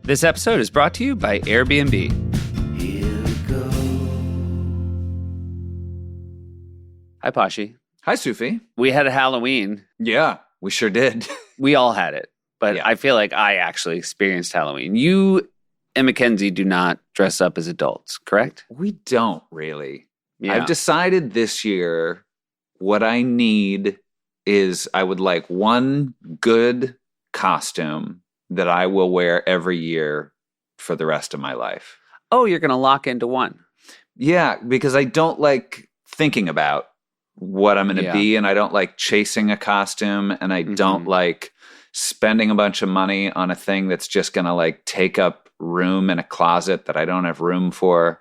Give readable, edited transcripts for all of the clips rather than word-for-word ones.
This episode is brought to you by Airbnb. Here we go. Hi, Pashi. Hi, Sufi. We had a Halloween. Yeah, we sure did. We all had it, but Yeah. I feel like I actually experienced Halloween. You and Mackenzie do not dress up as adults, correct? We don't really. Yeah. I've decided this year what I need is I would like one good costume that I will wear every year for the rest of my life. Oh, you're going to lock into one. Yeah, because I don't like thinking about what I'm going to Yeah. be, and I don't like chasing a costume, and I don't like spending a bunch of money on a thing that's just going to like take up room in a closet that I don't have room for.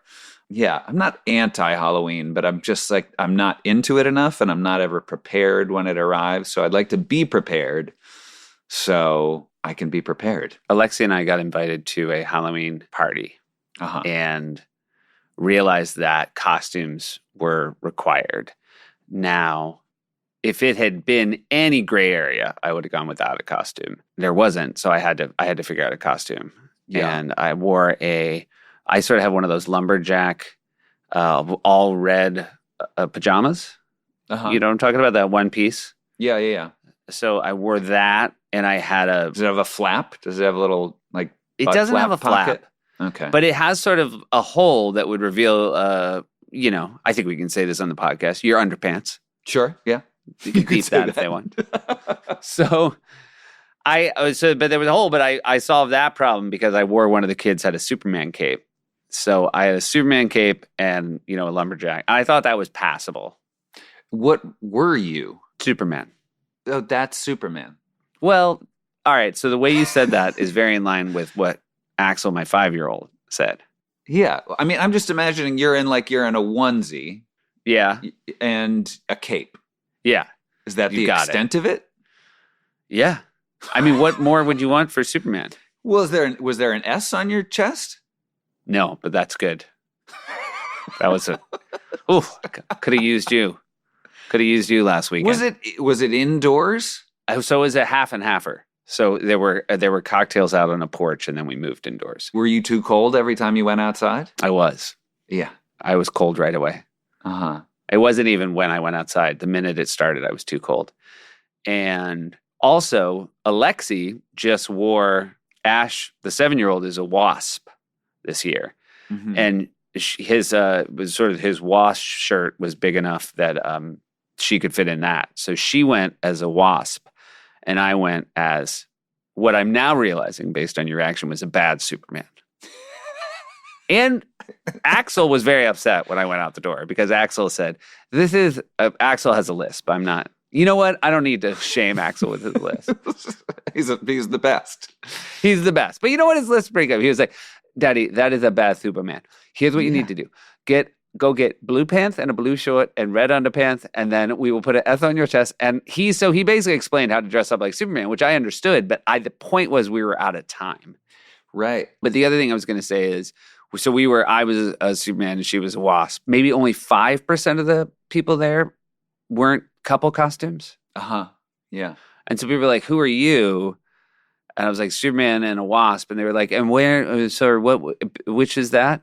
Yeah, I'm not anti-Halloween, but I'm just like, I'm not into it enough, and I'm not ever prepared when it arrives. So I'd like to be prepared so I can be prepared. Alexi and I got invited to a Halloween party Uh-huh. and realized that costumes were required. Now, if it had been any gray area, I would have gone without a costume. There wasn't, so I had to figure out a costume. Yeah. And I sort of have one of those lumberjack, all red pajamas. Uh-huh. You know what I'm talking about? That one piece. Yeah. So I wore that, and I had Does it have a flap? Does it have a little like It butt doesn't have a pocket? flap, Okay. but it has sort of a hole that would reveal, I think we can say this on the podcast, your underpants. Sure. Yeah. You can beep that if they want. So but there was a hole, but I solved that problem because I wore one of the kids had a Superman cape. So I had a Superman cape and, a lumberjack. I thought that was passable. What were you? Superman. Oh, that's Superman. Well, all right. So the way you said that is very in line with what Axel, my 5-year-old, said. Yeah. I mean, I'm just imagining you're in a onesie Yeah. and a cape. Yeah. Is that You the got it. extent of it? Yeah. I mean, what more would you want for Superman? Was there an S on your chest? No, but that's good. That was could have used you. Could have used you last weekend. Was it indoors? So it was a half and halfer. So there were cocktails out on a porch, and then we moved indoors. Were you too cold every time you went outside? I was. Yeah. I was cold right away. Uh-huh. It wasn't even when I went outside. The minute it started, I was too cold. And also, Alexi just wore Ash, the 7-year-old, is a wasp this year. Mhm. And his wasp shirt was big enough that she could fit in that. So she went as a wasp, and I went as what I'm now realizing, based on your reaction, was a bad Superman. And Axel was very upset when I went out the door because Axel said, Axel has a lisp. I'm not. You know what? I don't need to shame Axel with his lisp. He's the best. He's the best. But you know what? His lisp break up. He was like, Daddy, that is a bad Superman. Here's what you need to do. Go get blue pants and a blue short and red underpants, and then we will put an S on your chest. And he basically explained how to dress up like Superman, which I understood, but the point was we were out of time. Right. But the other thing I was going to say is, so I was a Superman and she was a wasp. Maybe only 5% of the people there weren't couple costumes. Uh-huh. Yeah. And so people were like, who are you? And I was like, Superman and a wasp. And they were like, and where, which is that?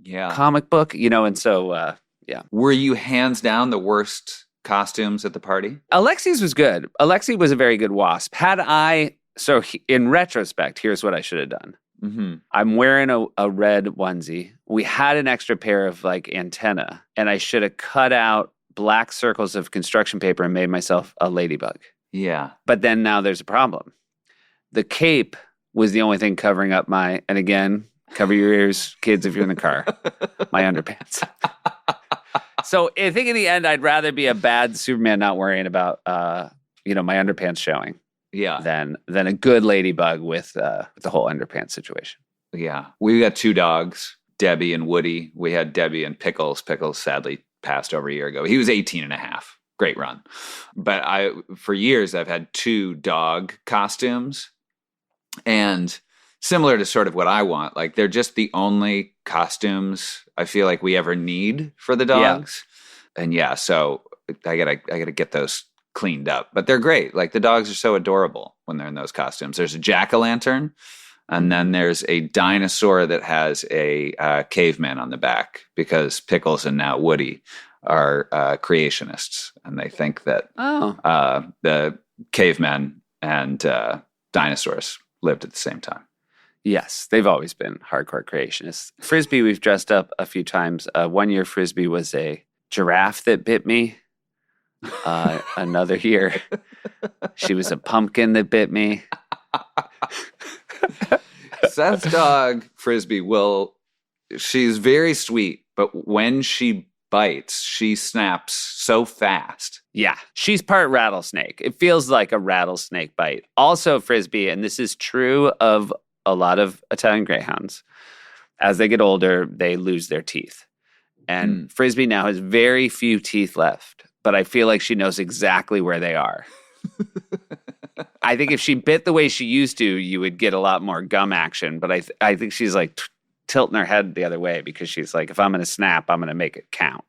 Yeah. Comic book? And so, yeah. Were you hands down the worst costumes at the party? Alexi's was good. Alexi was a very good wasp. In retrospect, here's what I should have done. Mm-hmm. I'm wearing a red onesie. We had an extra pair of antenna, and I should have cut out black circles of construction paper and made myself a ladybug. Yeah. But then now there's a problem. The cape was the only thing covering up and again, cover your ears, kids, if you're in the car, my underpants. So I think in the end, I'd rather be a bad Superman not worrying about, my underpants showing. Yeah. Than a good ladybug with the whole underpants situation. Yeah. We got 2 dogs, Debbie and Woody. We had Debbie and Pickles. Pickles sadly passed over a year ago. He was 18 and a half. Great run. But for years, I've had 2 dog costumes. And similar to sort of what I want, they're just the only costumes I feel like we ever need for the dogs. Yeah. And so I gotta get those cleaned up. But they're great. The dogs are so adorable when they're in those costumes. There's a jack-o'-lantern And then there's a dinosaur that has a caveman on the back because Pickles and now Woody are creationists. And they think that the cavemen and dinosaurs lived at the same time. Yes, they've always been hardcore creationists. Frisbee, we've dressed up a few times. One year, Frisbee was a giraffe that bit me. Another year, she was a pumpkin that bit me. Seth's dog, Frisbee, she's very sweet, but when she bites, she snaps so fast. Yeah, she's part rattlesnake. It feels like a rattlesnake bite. Also, Frisbee, and this is true of a lot of Italian greyhounds, as they get older, they lose their teeth. And Frisbee now has very few teeth left, but I feel like she knows exactly where they are. I think if she bit the way she used to, you would get a lot more gum action. But I think she's like tilting her head the other way because she's like, if I'm going to snap, I'm going to make it count.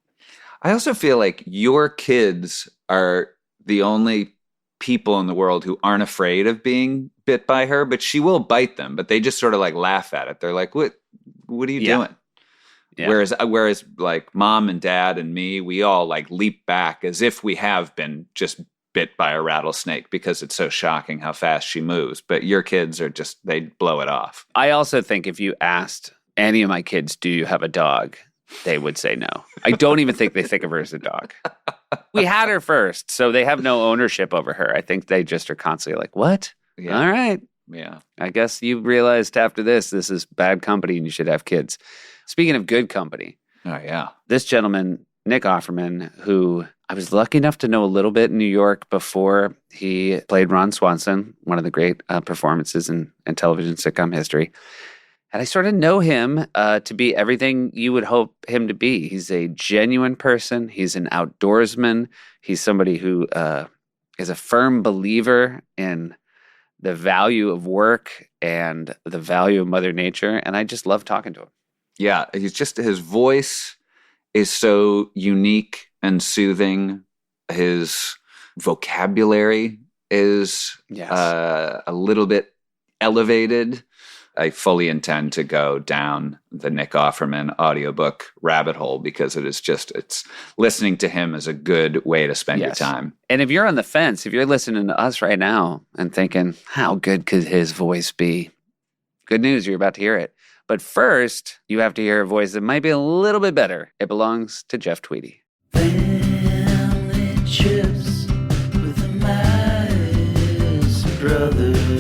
I also feel like your kids are the only people in the world who aren't afraid of being bit by her, but she will bite them, but they just sort of like laugh at it. They're like, what are you doing? Yeah. Whereas like mom and dad and me, we all like leap back as if we have been just bit by a rattlesnake because it's so shocking how fast she moves. But your kids are just, they blow it off. I also think if you asked any of my kids, do you have a dog? They would say no. I don't even think they think of her as a dog. We had her first, so they have no ownership over her. I think they just are constantly like, what? Yeah. All right. Yeah. I guess you realized after this is bad company and you should have kids. Speaking of good company. Oh, yeah. This gentleman, Nick Offerman, who I was lucky enough to know a little bit in New York before he played Ron Swanson, one of the great performances in television sitcom history. And I sort of know him to be everything you would hope him to be. He's a genuine person. He's an outdoorsman. He's somebody who is a firm believer in the value of work and the value of Mother Nature. And I just love talking to him. Yeah, his voice is so unique and soothing. His vocabulary is a little bit elevated. I fully intend to go down the Nick Offerman audiobook rabbit hole because it's listening to him is a good way to spend your time. And if you're on the fence, if you're listening to us right now and thinking, how good could his voice be? Good news, you're about to hear it. But first, you have to hear a voice that might be a little bit better. It belongs to Jeff Tweedy. Family chips with the Myers brothers.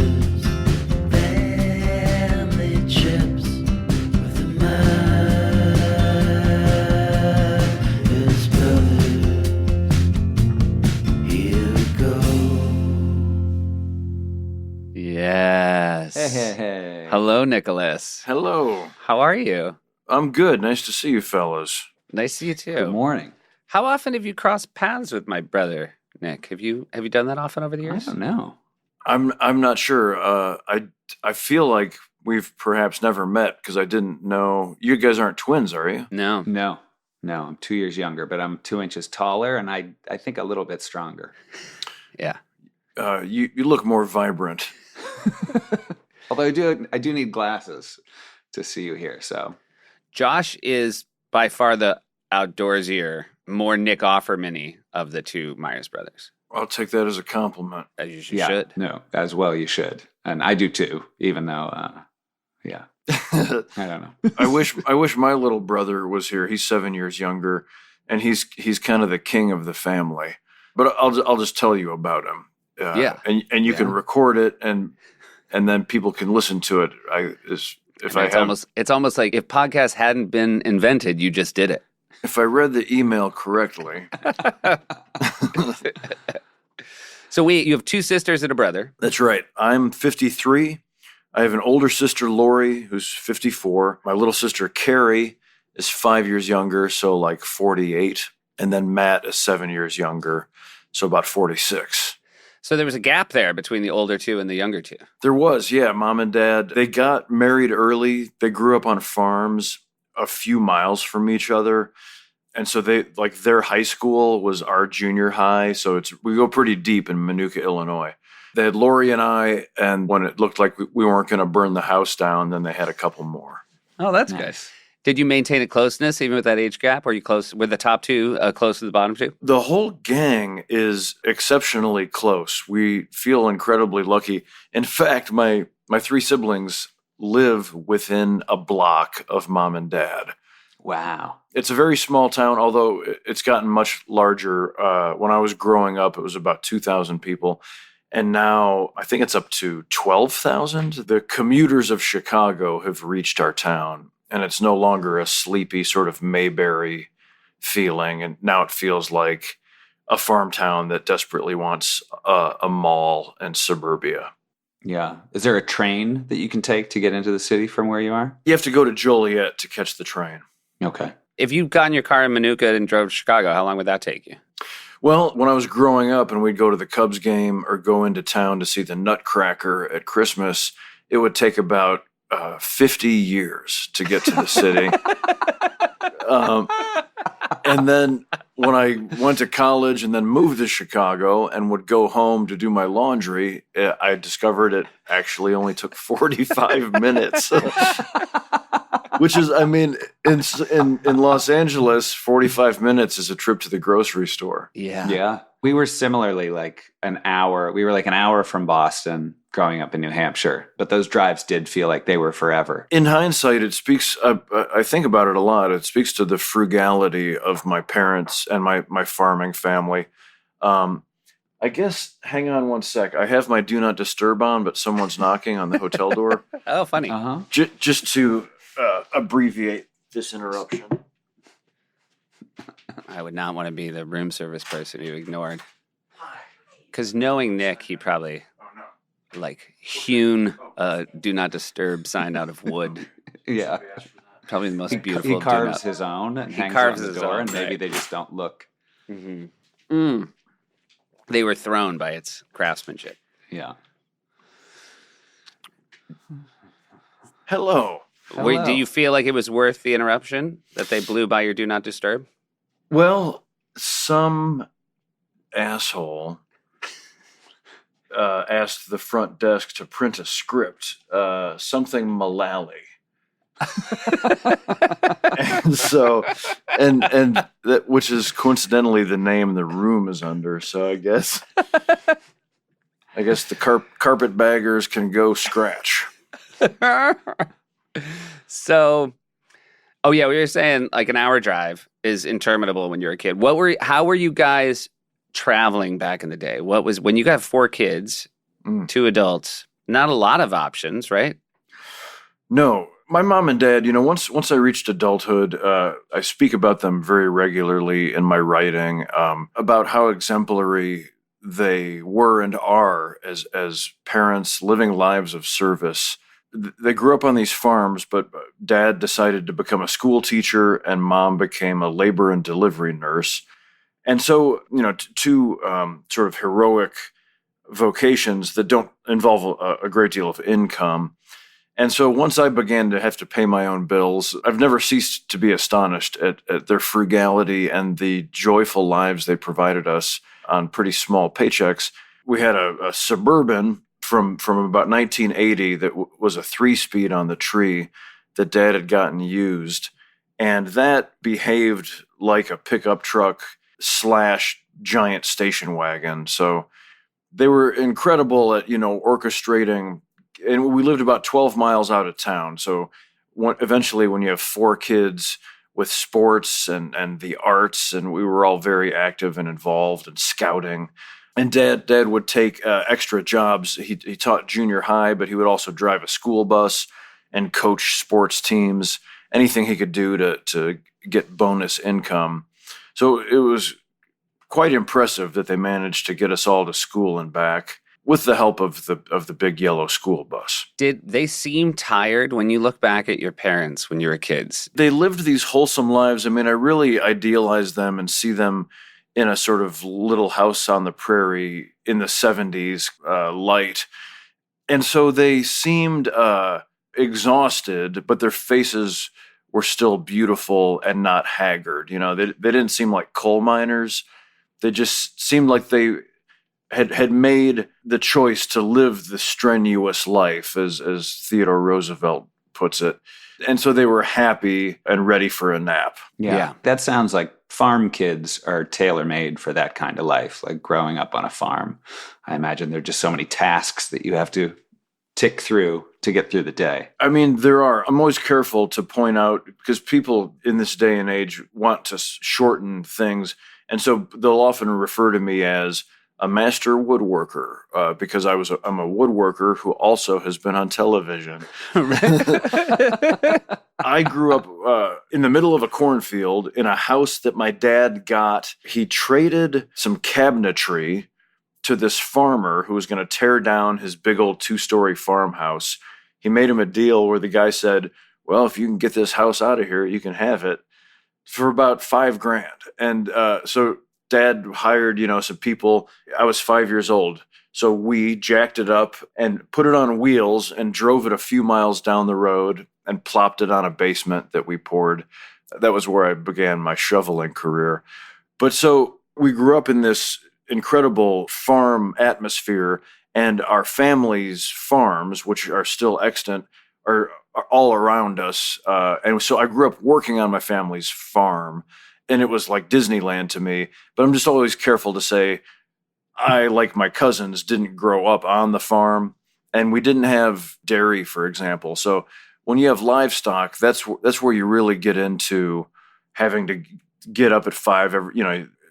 Yes. Hey. Hello, Nicholas. Hello. How are you? I'm good. Nice to see you fellas. Nice to see you too. Good morning. How often have you crossed paths with my brother, Nick? Have you done that often over the years? I don't know. I'm not sure. I feel like we've perhaps never met because I didn't know you guys aren't twins, are you? No. I'm 2 years younger, but I'm 2 inches taller and I think a little bit stronger. Yeah. You look more vibrant. Although I do need glasses to see you here. So Josh is by far the outdoorsier, more Nick Offerman-y of the two Myers brothers. I'll take that as a compliment. As you should. No, as well you should. And I do too, even though, I don't know. I wish my little brother was here. He's 7 years younger, and he's kind of the king of the family. But I'll just tell you about him. And you can record it, and then people can listen to it. It's almost like if podcasts hadn't been invented, you just did it. If I read the email correctly. So you have two sisters and a brother. That's right. I'm 53. I have an older sister, Lori, who's 54. My little sister, Carrie, is 5 years younger, so like 48. And then Matt is 7 years younger, so about 46. So there was a gap there between the older two and the younger two. There was, yeah. Mom and Dad, they got married early. They grew up on farms a few miles from each other. And so their high school was our junior high. So we go pretty deep in Minooka, Illinois. They had Lori and I, and when it looked like we weren't going to burn the house down, then they had a couple more. Oh, that's good. Did you maintain a closeness even with that age gap? Were you close with the top two, close to the bottom two? The whole gang is exceptionally close. We feel incredibly lucky. In fact, my three siblings live within a block of mom and dad. Wow. It's a very small town, although it's gotten much larger. When I was growing up, it was about 2,000 people. And now I think it's up to 12,000. The commuters of Chicago have reached our town, and it's no longer a sleepy sort of Mayberry feeling. And now it feels like a farm town that desperately wants a mall and suburbia. Yeah. Is there a train that you can take to get into the city from where you are? You have to go to Joliet to catch the train. Okay. If you got in your car in Minooka and drove to Chicago, how long would that take you? Well, when I was growing up and we'd go to the Cubs game or go into town to see the Nutcracker at Christmas, it would take about 50 years to get to the city. And then when I went to college and then moved to Chicago and would go home to do my laundry, I discovered it actually only took 45 minutes. Which is, I mean, in Los Angeles, 45 minutes is a trip to the grocery store. Yeah. Yeah. We were similarly like an hour. We were like an hour from Boston growing up in New Hampshire. But those drives did feel like they were forever. In hindsight, it speaks, I think about it a lot. It speaks to the frugality of my parents and my farming family. I guess, hang on one sec. I have my do not disturb on, but someone's knocking on the hotel door. Oh, funny. Uh-huh. Just to abbreviate this interruption. I would not want to be the room service person you ignored. Because knowing Nick, he probably like hewn a do not disturb sign out of wood. Yeah. Probably the most He beautiful. carves his own and hangs carves it on the his door, own, and maybe right. they just don't look. Mm-hmm. They were thrown by its craftsmanship. Yeah. Hello. Wait, do you feel like it was worth the interruption that they blew by your do not disturb? Well, some asshole asked the front desk to print a script, something Mullally. and that, which is coincidentally the name the room is under. So I guess the carpetbaggers can go scratch. So, oh yeah, we were saying like an hour drive is interminable when you're a kid. How were you guys traveling back in the day? What was when you got 4 kids, 2 adults? Not a lot of options, right? No, my mom and dad. Once I reached adulthood, I speak about them very regularly in my writing about how exemplary they were and are as parents living lives of service. They grew up on these farms, but dad decided to become a school teacher and mom became a labor and delivery nurse. And so, two sort of heroic vocations that don't involve a great deal of income. And so once I began to have to pay my own bills, I've never ceased to be astonished at their frugality and the joyful lives they provided us on pretty small paychecks. We had a Suburban from about 1980 that was a 3-speed on the tree that dad had gotten used. And that behaved like a pickup truck / giant station wagon. So they were incredible at, orchestrating. And we lived about 12 miles out of town. So eventually when you have 4 kids with sports and the arts, and we were all very active and involved in scouting. And dad would take extra jobs. He taught junior high, but he would also drive a school bus and coach sports teams, anything he could do to get bonus income. So it was quite impressive that they managed to get us all to school and back with the help of the big yellow school bus. Did they seem tired when you look back at your parents when you were kids? They lived these wholesome lives. I mean, I really idealize them and see them in a sort of little house on the prairie in the 70s light. And so they seemed exhausted, but their faces were still beautiful and not haggard. They didn't seem like coal miners. They just seemed like they had made the choice to live the strenuous life, as Theodore Roosevelt puts it. And so they were happy and ready for a nap. Yeah. That sounds like farm kids are tailor-made for that kind of life, like growing up on a farm. I imagine there are just so many tasks that you have to tick through to get through the day. I mean, there are. I'm always careful to point out, because people in this day and age want to shorten things. And so they'll often refer to me as a master woodworker, because I'm a woodworker who also has been on television. I grew up in the middle of a cornfield in a house that my dad got. He traded some cabinetry to this farmer who was going to tear down his big old 2-story farmhouse. He made him a deal where the guy said, well, if you can get this house out of here, you can have it for about $5,000. And so Dad hired, some people. I was 5 years old. So we jacked it up and put it on wheels and drove it a few miles down the road and plopped it on a basement that we poured. That was where I began my shoveling career. But so we grew up in this incredible farm atmosphere, and our family's farms, which are still extant, are all around us. And so I grew up working on my family's farm, and it was like Disneyland to me. But I'm just always careful to say I, like my cousins, didn't grow up on the farm, and we didn't have dairy, for example. So when you have livestock, that's where you really get into having to get up at 5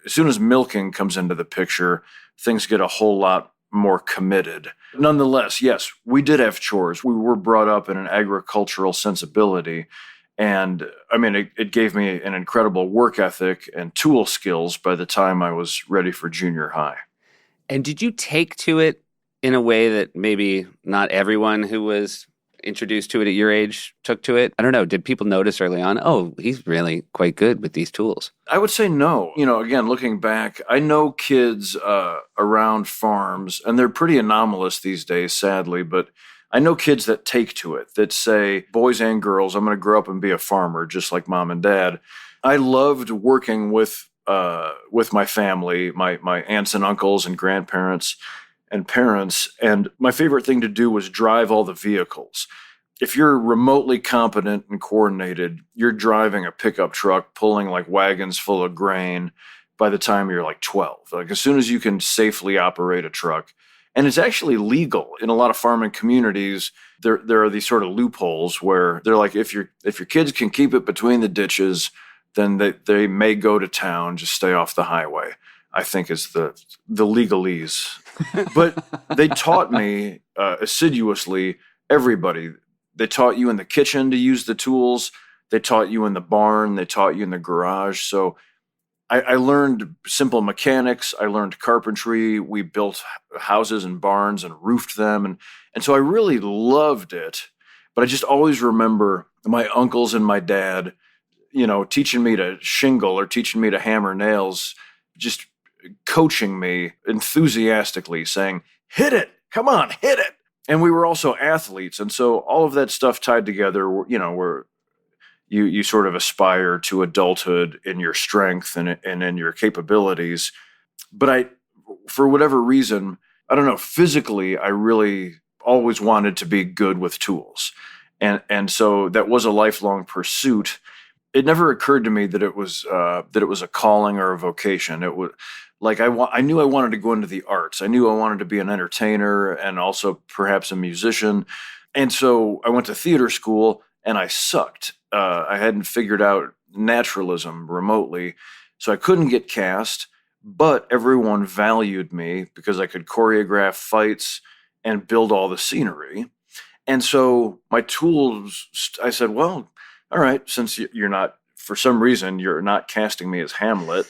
as soon as milking comes into the picture, things get a whole lot more committed. Nonetheless, yes, we did have chores. We were brought up in an agricultural sensibility. And I mean, it gave me an incredible work ethic and tool skills by the time I was ready for junior high. And did you take to it in a way that maybe not everyone who was introduced to it at your age took to it? I don't know. Did people notice early on, oh, he's really quite good with these tools? I would say no. Again, looking back, I know kids around farms, and they're pretty anomalous these days, sadly, but I know kids that take to it, that say, boys and girls, I'm going to grow up and be a farmer, just like mom and dad. I loved working with my family, my aunts and uncles and grandparents and parents. And my favorite thing to do was drive all the vehicles. If you're remotely competent and coordinated, you're driving a pickup truck, pulling like wagons full of grain by the time you're like 12. Like as soon as you can safely operate a truck. And it's actually legal in a lot of farming communities. There are these sort of loopholes where they're like, if your kids can keep it between the ditches, then they may go to town, just stay off the highway, I think is the legalese. But they taught me assiduously, everybody. They taught you in the kitchen to use the tools. They taught you in the barn. They taught you in the garage. So I learned simple mechanics. I learned carpentry. We built houses and barns and roofed them. And so I really loved it. But I just always remember my uncles and my dad, teaching me to shingle or teaching me to hammer nails, just coaching me enthusiastically, saying, hit it, come on, hit it. And we were also athletes. And so all of that stuff tied together, where you sort of aspire to adulthood in your strength and in your capabilities. But for whatever reason, I don't know, physically, I really always wanted to be good with tools. And so that was a lifelong pursuit. It never occurred to me that it was a calling or a vocation. It was like I knew I wanted to go into the arts. I knew I wanted to be an entertainer and also perhaps a musician. And so I went to theater school and I sucked. I hadn't figured out naturalism remotely, so I couldn't get cast. But everyone valued me because I could choreograph fights and build all the scenery. And so my tools, I said, well, all right, since you're not, for some reason, you're not casting me as Hamlet,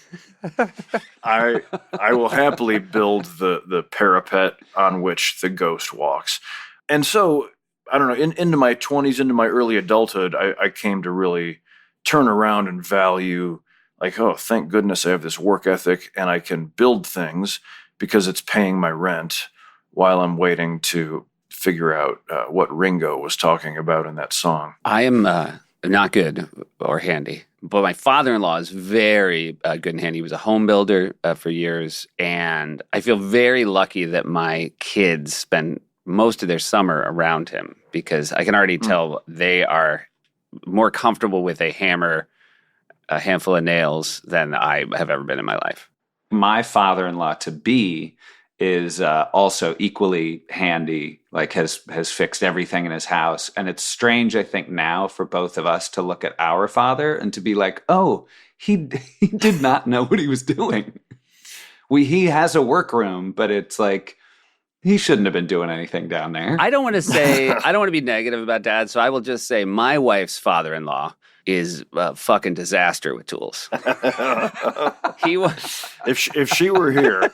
I will happily build the parapet on which the ghost walks. And so, I don't know, into my 20s, into my early adulthood, I came to really turn around and value, like, oh, thank goodness I have this work ethic and I can build things because it's paying my rent while I'm waiting to figure out what Ringo was talking about in that song. I am not good or handy. But my father-in-law is very good in hand. He was a home builder for years. And I feel very lucky that my kids spend most of their summer around him because I can already tell they are more comfortable with a hammer, a handful of nails than I have ever been in my life. My father-in-law to be is also equally handy, like has fixed everything in his house. And it's strange, I think, now for both of us to look at our father and to be like, oh, he did not know what he was doing. He has a workroom, but it's like, he shouldn't have been doing anything down there. I don't want to be negative about Dad, so I will just say my wife's father-in-law is a fucking disaster with tools. He was. If she were here,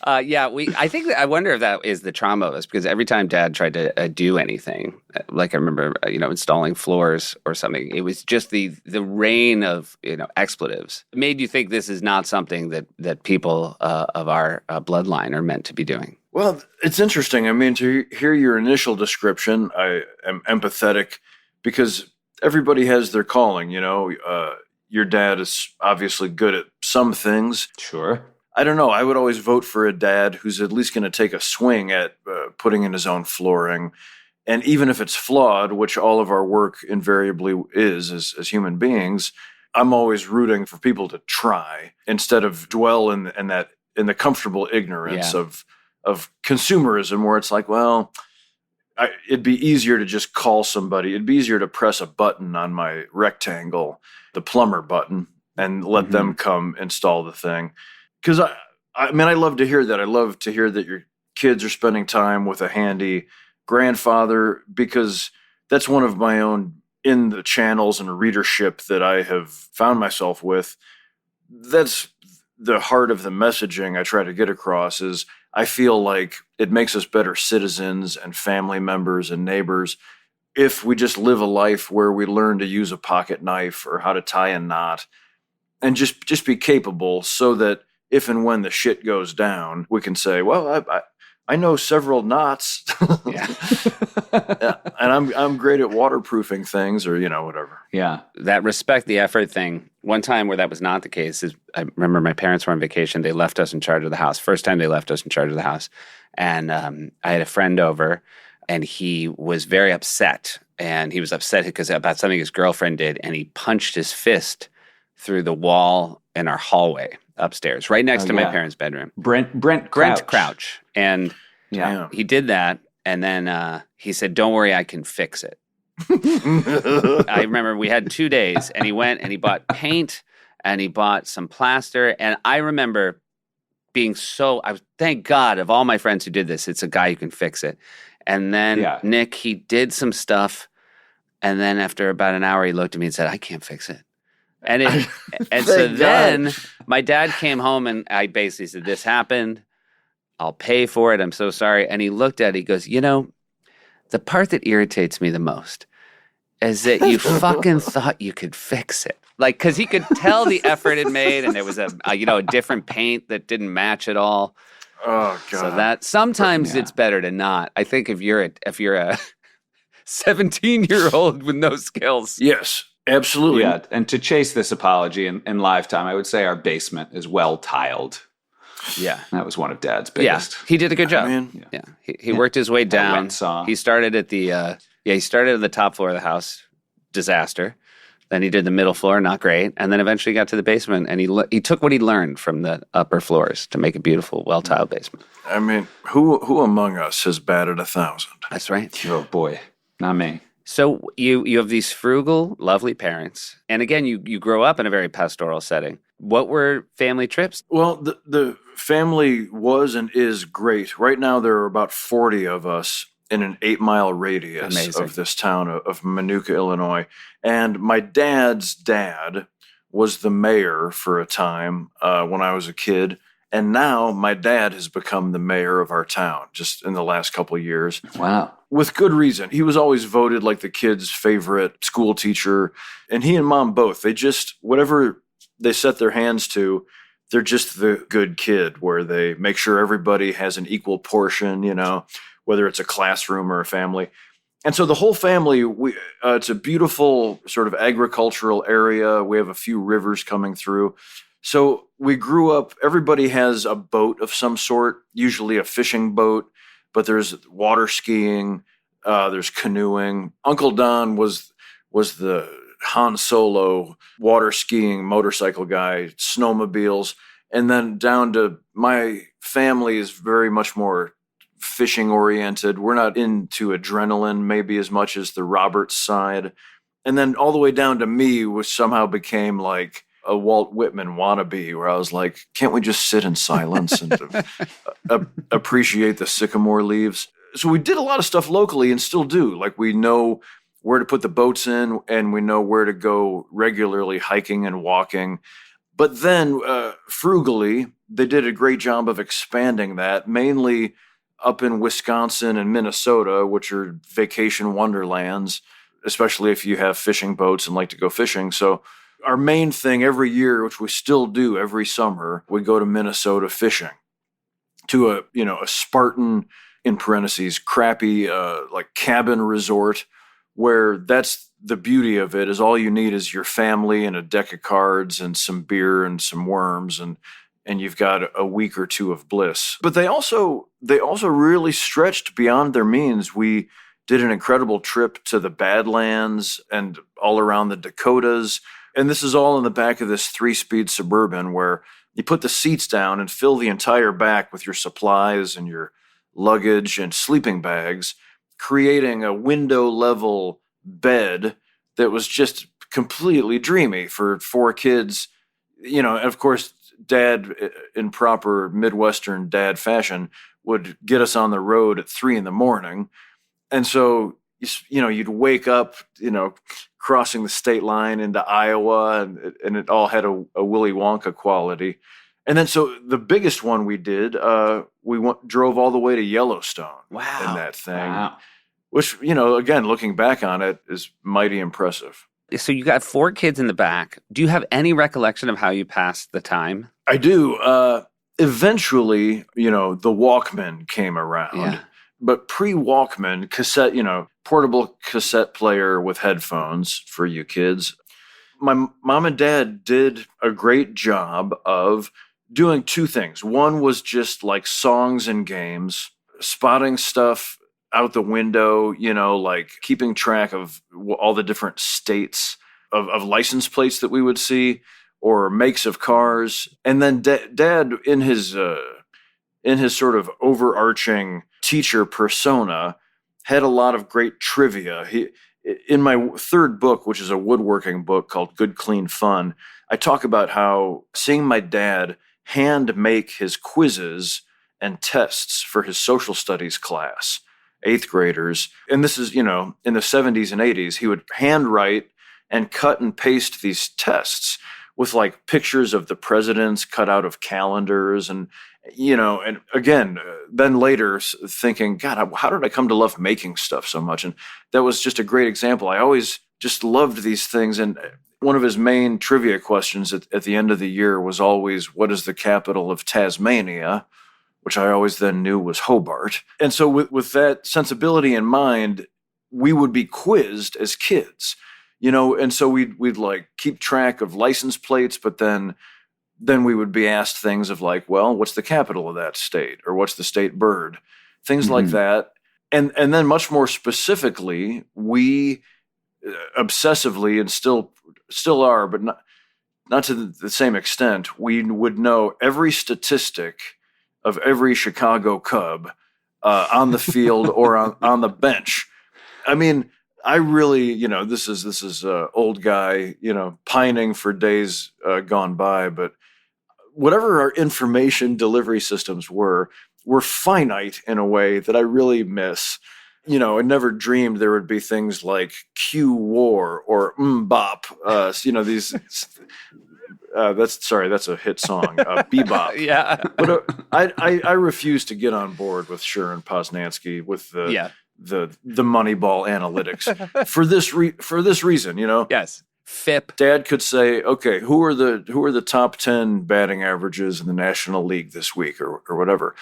I wonder if that is the trauma of us because every time Dad tried to do anything, like I remember, installing floors or something, it was just the rain of expletives. It made you think this is not something that people of our bloodline are meant to be doing. Well, it's interesting. I mean, to hear your initial description, I am empathetic because everybody has their calling, your dad is obviously good at some things. Sure. I don't know. I would always vote for a dad who's at least going to take a swing at putting in his own flooring. And even if it's flawed, which all of our work invariably is as human beings, I'm always rooting for people to try instead of dwell in the comfortable ignorance of consumerism where it's like, well, it'd be easier to just call somebody. It'd be easier to press a button on my rectangle, the plumber button, and let them come install the thing. Because I love to hear that. I love to hear that your kids are spending time with a handy grandfather because that's one of my own in the channels and readership that I have found myself with. That's the heart of the messaging I try to get across is I feel like it makes us better citizens and family members and neighbors if we just live a life where we learn to use a pocket knife or how to tie a knot and just be capable so that if and when the shit goes down, we can say, well, I know several knots. Yeah. And I'm great at waterproofing things or, whatever. Yeah. That respect the effort thing. One time where that was not the case is I remember my parents were on vacation. They left us in charge of the house. First time they left us in charge of the house. And I had a friend over and he was very upset. And he was upset about something his girlfriend did. And he punched his fist through the wall in our hallway upstairs, right next to my parents' bedroom. Brent Crouch. And he did that. And then he said, don't worry, I can fix it. I remember we had 2 days and he went and he bought paint and he bought some plaster. And I remember being thank God of all my friends who did this, it's a guy who can fix it. And then Nick, he did some stuff. And then after about an hour, he looked at me and said, I can't fix it. And so then my dad came home and I basically said, this happened. I'll pay for it. I'm so sorry. And he looked at it. He goes, the part that irritates me the most is that you fucking thought you could fix it. Like, because he could tell the effort it made and there was a different paint that didn't match at all. Oh, God. So that sometimes it's better to not. I think if you're a 17-year-old with no skills. Yes. Absolutely. Yeah, and to chase this apology in live time, I would say our basement is well tiled. Yeah. That was one of Dad's biggest. Yeah, he did a good job. He worked his way down. He started at the top floor of the house, disaster. Then he did the middle floor, not great. And then eventually got to the basement, and he took what he learned from the upper floors to make a beautiful, well-tiled basement. I mean, who among us has batted 1,000? That's right. Oh, boy. Not me. So you have these frugal, lovely parents. And again, you grow up in a very pastoral setting. What were family trips? Well, the family was and is great. Right now, there are about 40 of us in an 8-mile radius of this town of Minooka, Illinois. And my dad's dad was the mayor for a time when I was a kid. And now my dad has become the mayor of our town just in the last couple of years. Wow. With good reason. He was always voted like the kids' favorite school teacher. And he and mom both, they just, whatever they set their hands to, they're just the good kid where they make sure everybody has an equal portion, whether it's a classroom or a family. And so the whole family, it's a beautiful sort of agricultural area. We have a few rivers coming through. So we grew up, everybody has a boat of some sort, usually a fishing boat, but there's water skiing, there's canoeing. Uncle Don was the Han Solo water skiing motorcycle guy, snowmobiles. And then down to my family is very much more fishing oriented. We're not into adrenaline maybe as much as the Roberts side. And then all the way down to me, which somehow became like a Walt Whitman wannabe, where I was like, can't we just sit in silence and appreciate the sycamore leaves? So we did a lot of stuff locally and still do. Like we know where to put the boats in and we know where to go regularly hiking and walking. But then frugally, they did a great job of expanding that, mainly up in Wisconsin and Minnesota, which are vacation wonderlands, especially if you have fishing boats and like to go fishing. So our main thing every year, which we still do every summer, we go to Minnesota fishing to a Spartan, in parentheses, crappy like cabin resort, where that's the beauty of it, is all you need is your family and a deck of cards and some beer and some worms, and you've got a week or two of bliss. But they also really stretched beyond their means. We did an incredible trip to the Badlands and all around the Dakotas. And this is all in the back of this 3-speed Suburban where you put the seats down and fill the entire back with your supplies and your luggage and sleeping bags, creating a window-level bed that was just completely dreamy for 4 kids. And of course, Dad, in proper Midwestern dad fashion, would get us on the road at 3 a.m. And so, you'd wake up, crossing the state line into Iowa, and it all had a Willy Wonka quality. And then, so the biggest one we did, drove all the way to Yellowstone. Wow. In that thing. Wow. Which, again, looking back on it, is mighty impressive. So you got 4 kids in the back. Do you have any recollection of how you passed the time? I do. Eventually, the Walkman came around. Yeah. But pre-Walkman, cassette, portable cassette player with headphones for you kids. My mom and dad did a great job of doing 2 things. One was just like songs and games, spotting stuff out the window, like keeping track of all the different states of license plates that we would see or makes of cars. And then Dad, in his sort of overarching teacher persona, had a lot of great trivia. In my 3rd book, which is a woodworking book called Good, Clean, Fun, I talk about how seeing my dad hand make his quizzes and tests for his social studies class, 8th graders. And this is, in the 70s and 80s, he would handwrite and cut and paste these tests with like pictures of the presidents cut out of calendars. And again, then later thinking, God, how did I come to love making stuff so much? And that was just a great example. I always just loved these things. And one of his main trivia questions at the end of the year was always, what is the capital of Tasmania? Which I always then knew was Hobart. And so with that sensibility in mind, we would be quizzed as kids, and so we'd like keep track of license plates, but then we would be asked things of like, well, what's the capital of that state? Or what's the state bird? Things like that. And then much more specifically, we obsessively, and still are, but not to the same extent, we would know every statistic of every Chicago Cub on the field or on the bench. I mean, I really, this is old guy, pining for days gone by, but whatever our information delivery systems were finite in a way that I really miss. I never dreamed there would be things like Q War or Bop. These. That's a hit song. Bebop. Yeah. But I refuse to get on board with Sharon Posnanski with the Moneyball analytics for this reason. Yes. FIP. Dad could say, okay, who are the top 10 batting averages in the National League this week or whatever.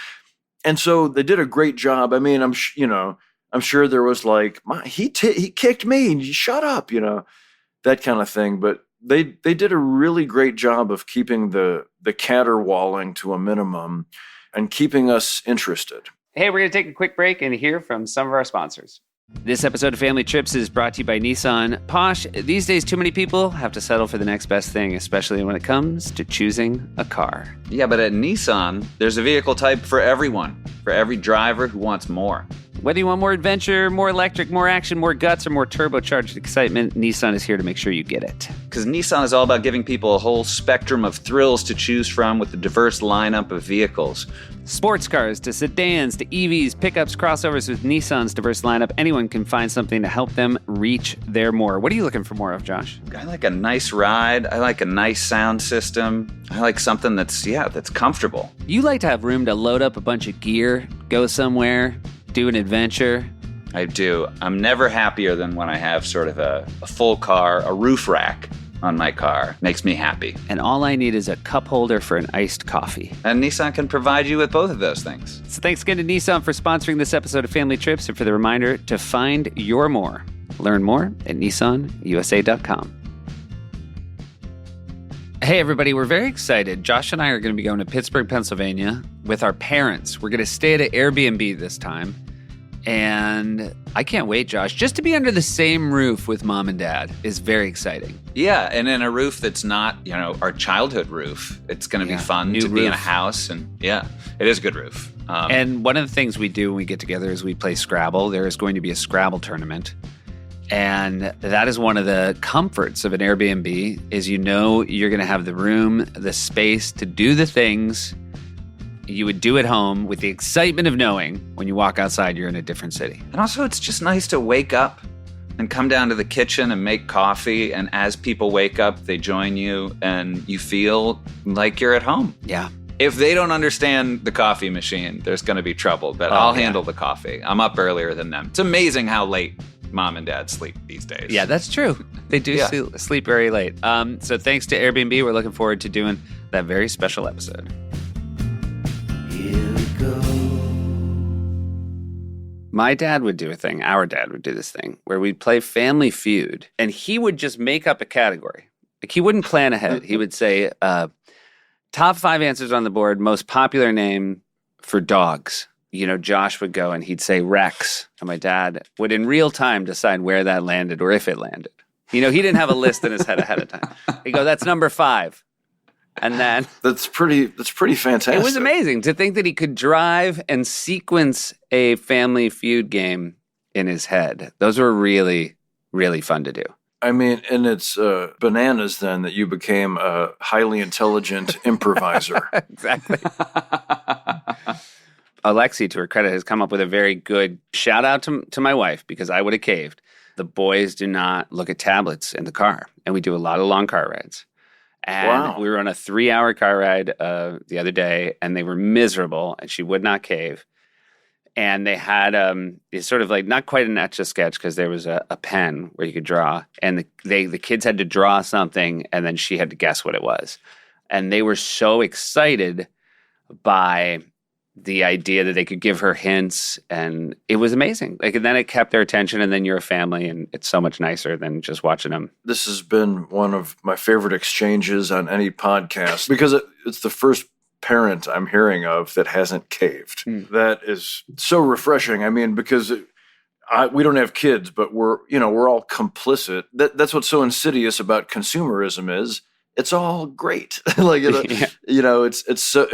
And so they did a great job. I mean, I'm sure there was like, he kicked me, and you shut up, that kind of thing. But they did a really great job of keeping the caterwauling to a minimum and keeping us interested. Hey, we're going to take a quick break and hear from some of our sponsors. This episode of Family Trips is brought to you by Nissan. Posh, these days too many people have to settle for the next best thing, especially when it comes to choosing a car. Yeah, but at Nissan, there's a vehicle type for everyone, for every driver who wants more. Whether you want more adventure, more electric, more action, more guts, or more turbocharged excitement, Nissan is here to make sure you get it. Because Nissan is all about giving people a whole spectrum of thrills to choose from with a diverse lineup of vehicles. Sports cars to sedans to EVs, pickups, crossovers. With Nissan's diverse lineup, anyone can find something to help them reach their more. What are you looking for more of, Josh? I like a nice ride. I like a nice sound system. I like something that's comfortable. You like to have room to load up a bunch of gear, go somewhere, do an adventure. I do. I'm never happier than when I have sort of a full car, a roof rack on my car. Makes me happy. And all I need is a cup holder for an iced coffee. And Nissan can provide you with both of those things. So thanks again to Nissan for sponsoring this episode of Family Trips and for the reminder to find your more. Learn more at nissanusa.com. Hey, everybody, we're very excited. Josh and I are going to be going to Pittsburgh, Pennsylvania with our parents. We're going to stay at an Airbnb this time. And I can't wait, Josh. Just to be under the same roof with mom and dad is very exciting. Yeah, and in a roof that's not, our childhood roof. It's going to be fun to be in a house. And yeah, it is a good roof. And one of the things we do when we get together is we play Scrabble. There is going to be a Scrabble tournament. And that is one of the comforts of an Airbnb is you're going to have the room, the space to do the things you would do at home with the excitement of knowing when you walk outside you're in a different city. And also it's just nice to wake up and come down to the kitchen and make coffee. And as people wake up, they join you and you feel like you're at home. Yeah. If they don't understand the coffee machine, there's going to be trouble. But I'll handle the coffee. I'm up earlier than them. It's amazing how late mom and dad sleep these days. Yeah, that's true. They do sleep very late. So thanks to Airbnb, we're looking forward to doing that very special episode. Here we go. My dad would do a thing, our dad would do this thing, where we'd play Family Feud, and he would just make up a category. Like, he wouldn't plan ahead. He would say, top 5 answers on the board, most popular name for dogs. Josh would go and he'd say Rex, and my dad would in real time decide where that landed or if it landed. He didn't have a list in his head ahead of time. He'd go, that's number 5. And then That's pretty fantastic. it was amazing to think that he could drive and sequence a Family Feud game in his head. Those were really, really fun to do. I mean, and it's bananas then that you became a highly intelligent improviser. Exactly. Alexi, to her credit, has come up with a very good shout out to my wife because I would have caved. The boys do not look at tablets in the car, and we do a lot of long car rides. And we were on a 3-hour car ride the other day, and they were miserable, and she would not cave. And they had it's sort of like not quite an Etch-a-Sketch because there was a pen where you could draw, and the kids had to draw something, and then she had to guess what it was. And they were so excited by the idea that they could give her hints, and it was amazing. And then it kept their attention, and then you're a family, and it's so much nicer than just watching them. This has been one of my favorite exchanges on any podcast because it's the first parent I'm hearing of that hasn't caved. That is so refreshing. I mean, because we don't have kids, but we're all complicit. That's what's so insidious about consumerism is it's all great. It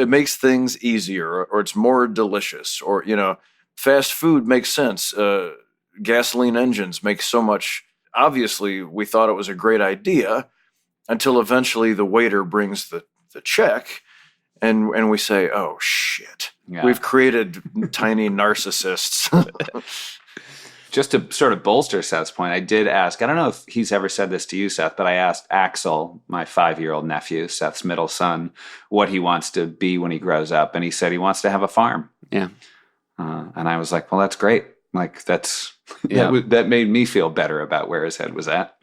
makes things easier, or it's more delicious, or fast food makes sense. Gasoline engines make so much. Obviously, we thought it was a great idea until eventually the waiter brings the check, and we say, "Oh shit, we've created tiny narcissists." Just to sort of bolster Seth's point, I did ask, I don't know if he's ever said this to you, Seth, but I asked Axel, my 5-year-old nephew, Seth's middle son, what he wants to be when he grows up. And he said he wants to have a farm. Yeah. And I was like, well, that's great. Like, that made me feel better about where his head was at.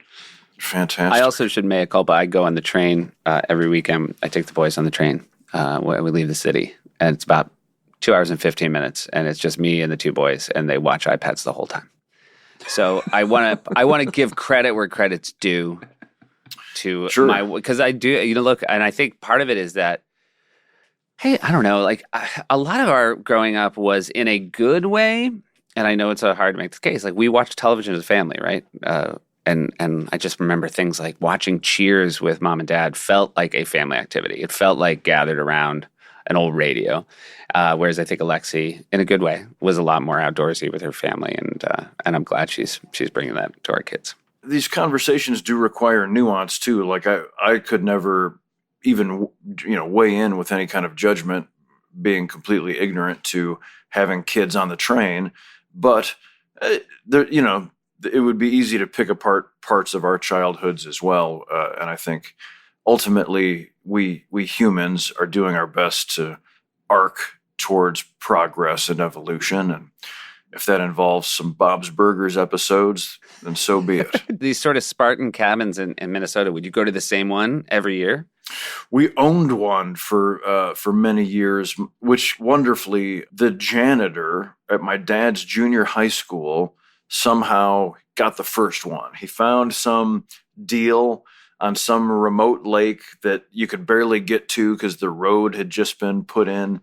Fantastic. I also should make a call, but I go on the train every weekend. I take the boys on the train when we leave the city. And it's about 2 hours and 15 minutes, and it's just me and the two boys, and they watch iPads the whole time. So I want to give credit where credit's due to because I do, look, and I think part of it is that, hey, I don't know, like a lot of our growing up was in a good way, and I know it's hard to make this case. Like we watched television as a family, right? And I just remember things like watching Cheers with mom and dad felt like a family activity. It felt like gathered around an old radio, whereas I think Alexi, in a good way, was a lot more outdoorsy with her family, and I'm glad she's bringing that to our kids. These conversations do require nuance too. Like I could never even weigh in with any kind of judgment, being completely ignorant to having kids on the train, but it would be easy to pick apart parts of our childhoods as well, and I think ultimately we humans are doing our best to arc towards progress and evolution, and if that involves some Bob's Burgers episodes, then so be it. These sort of Spartan cabins in Minnesota, would you go to the same one every year? We owned one for many years, which wonderfully the janitor at my dad's junior high school somehow got the first one. He found some deal on some remote lake that you could barely get to because the road had just been put in,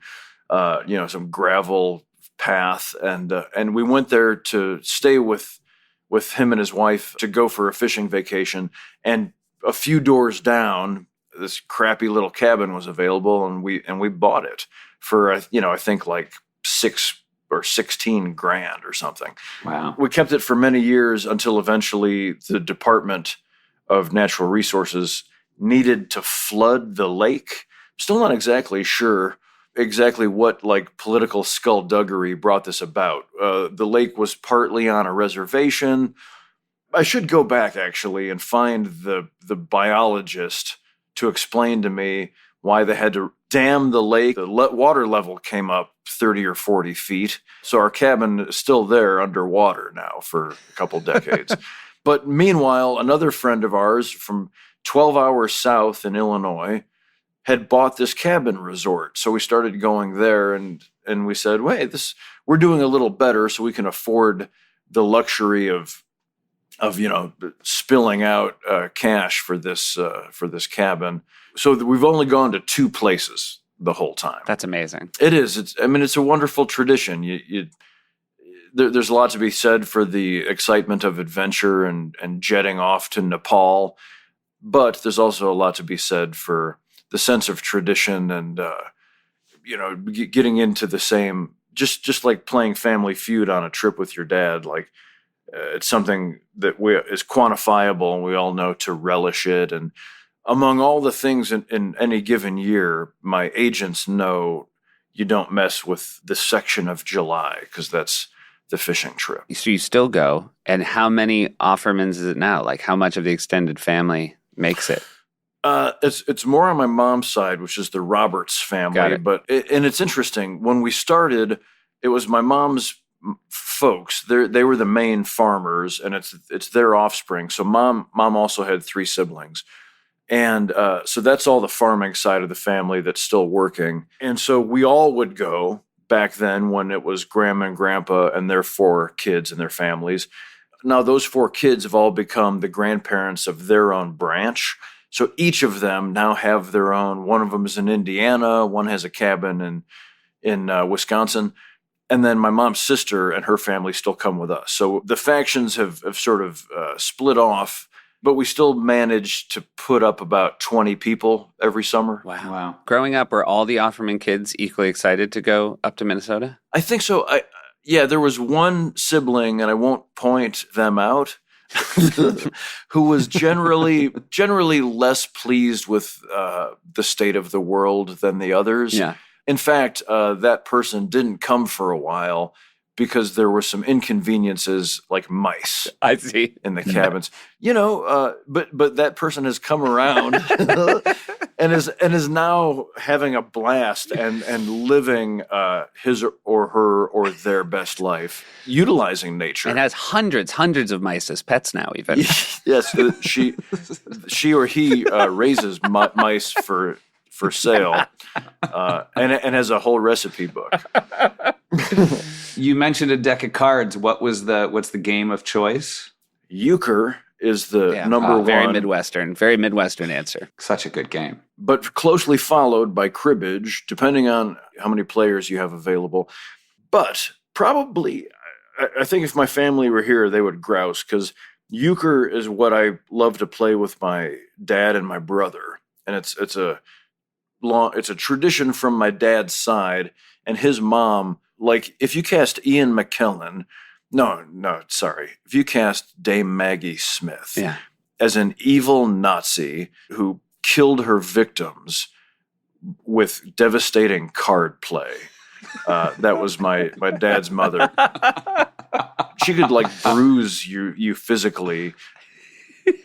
some gravel path, and we went there to stay with him and his wife to go for a fishing vacation. And a few doors down, this crappy little cabin was available, and we bought it for I think like $6,000 or $16,000 or something. Wow. We kept it for many years until eventually the Department of Natural Resources needed to flood the lake. Still not exactly sure exactly what like political skullduggery brought this about. The lake was partly on a reservation. I should go back actually and find the biologist to explain to me why they had to dam the lake. The water level came up 30 or 40 feet. So our cabin is still there underwater now for a couple decades. But meanwhile, another friend of ours from 12 hours south in Illinois had bought this cabin resort. So we started going there, and we said, wait, we're doing a little better, so we can afford the luxury of spilling out cash for this cabin. So we've only gone to 2 places the whole time. That's amazing. It is. It's a wonderful tradition. There's a lot to be said for the excitement of adventure and jetting off to Nepal, but there's also a lot to be said for the sense of tradition and getting into the same, just like playing Family Feud on a trip with your dad. Like it's something that is quantifiable, and we all know to relish it. And among all the things in any given year, my agents know you don't mess with this section of July because that's the fishing trip. So you still go, and how many Offermans is it now? Like how much of the extended family makes it? It's more on my mom's side, which is the Roberts family. Got it. But it's interesting. When we started, it was my mom's folks. They were the main farmers, and it's their offspring. So mom also had 3 siblings. And so that's all the farming side of the family that's still working. And so we all would go back then when it was grandma and grandpa and their 4 kids and their families. Now those 4 kids have all become the grandparents of their own branch. So each of them now have their own. One of them is in Indiana. One has a cabin in Wisconsin. And then my mom's sister and her family still come with us. So the factions have sort of split off, but we still manage to put up about 20 people every summer. Wow. Growing up, were all the Offerman kids equally excited to go up to Minnesota? I think so. There was one sibling, and I won't point them out, who was generally less pleased with the state of the world than the others. Yeah. In fact, that person didn't come for a while because there were some inconveniences like mice. I see. In the cabins. But that person has come around and is now having a blast and living his or her or their best life, utilizing nature. And has hundreds of mice as pets now, even. Yes, she or he raises mice for for sale, and has a whole recipe book. You mentioned a deck of cards. What's the game of choice? Euchre is the number one. Very Midwestern answer. Such a good game. But closely followed by cribbage, depending on how many players you have available. But probably, I think if my family were here, they would grouse, because euchre is what I love to play with my dad and my brother, and it's a tradition from my dad's side, and his mom. Like, if you cast Ian McKellen, if you cast Dame Maggie Smith as an evil Nazi who killed her victims with devastating card play, that was my dad's mother. She could like bruise you physically.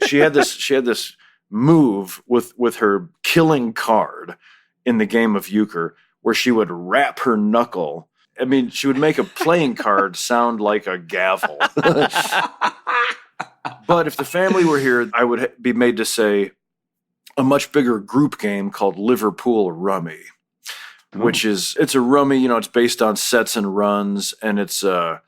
She had this move with her killing card in the game of euchre where she would wrap her knuckle. I mean, she would make a playing card sound like a gavel. But if the family were here, I would be made to say a much bigger group game called Liverpool Rummy, which it's a rummy, it's based on sets and runs, and it's I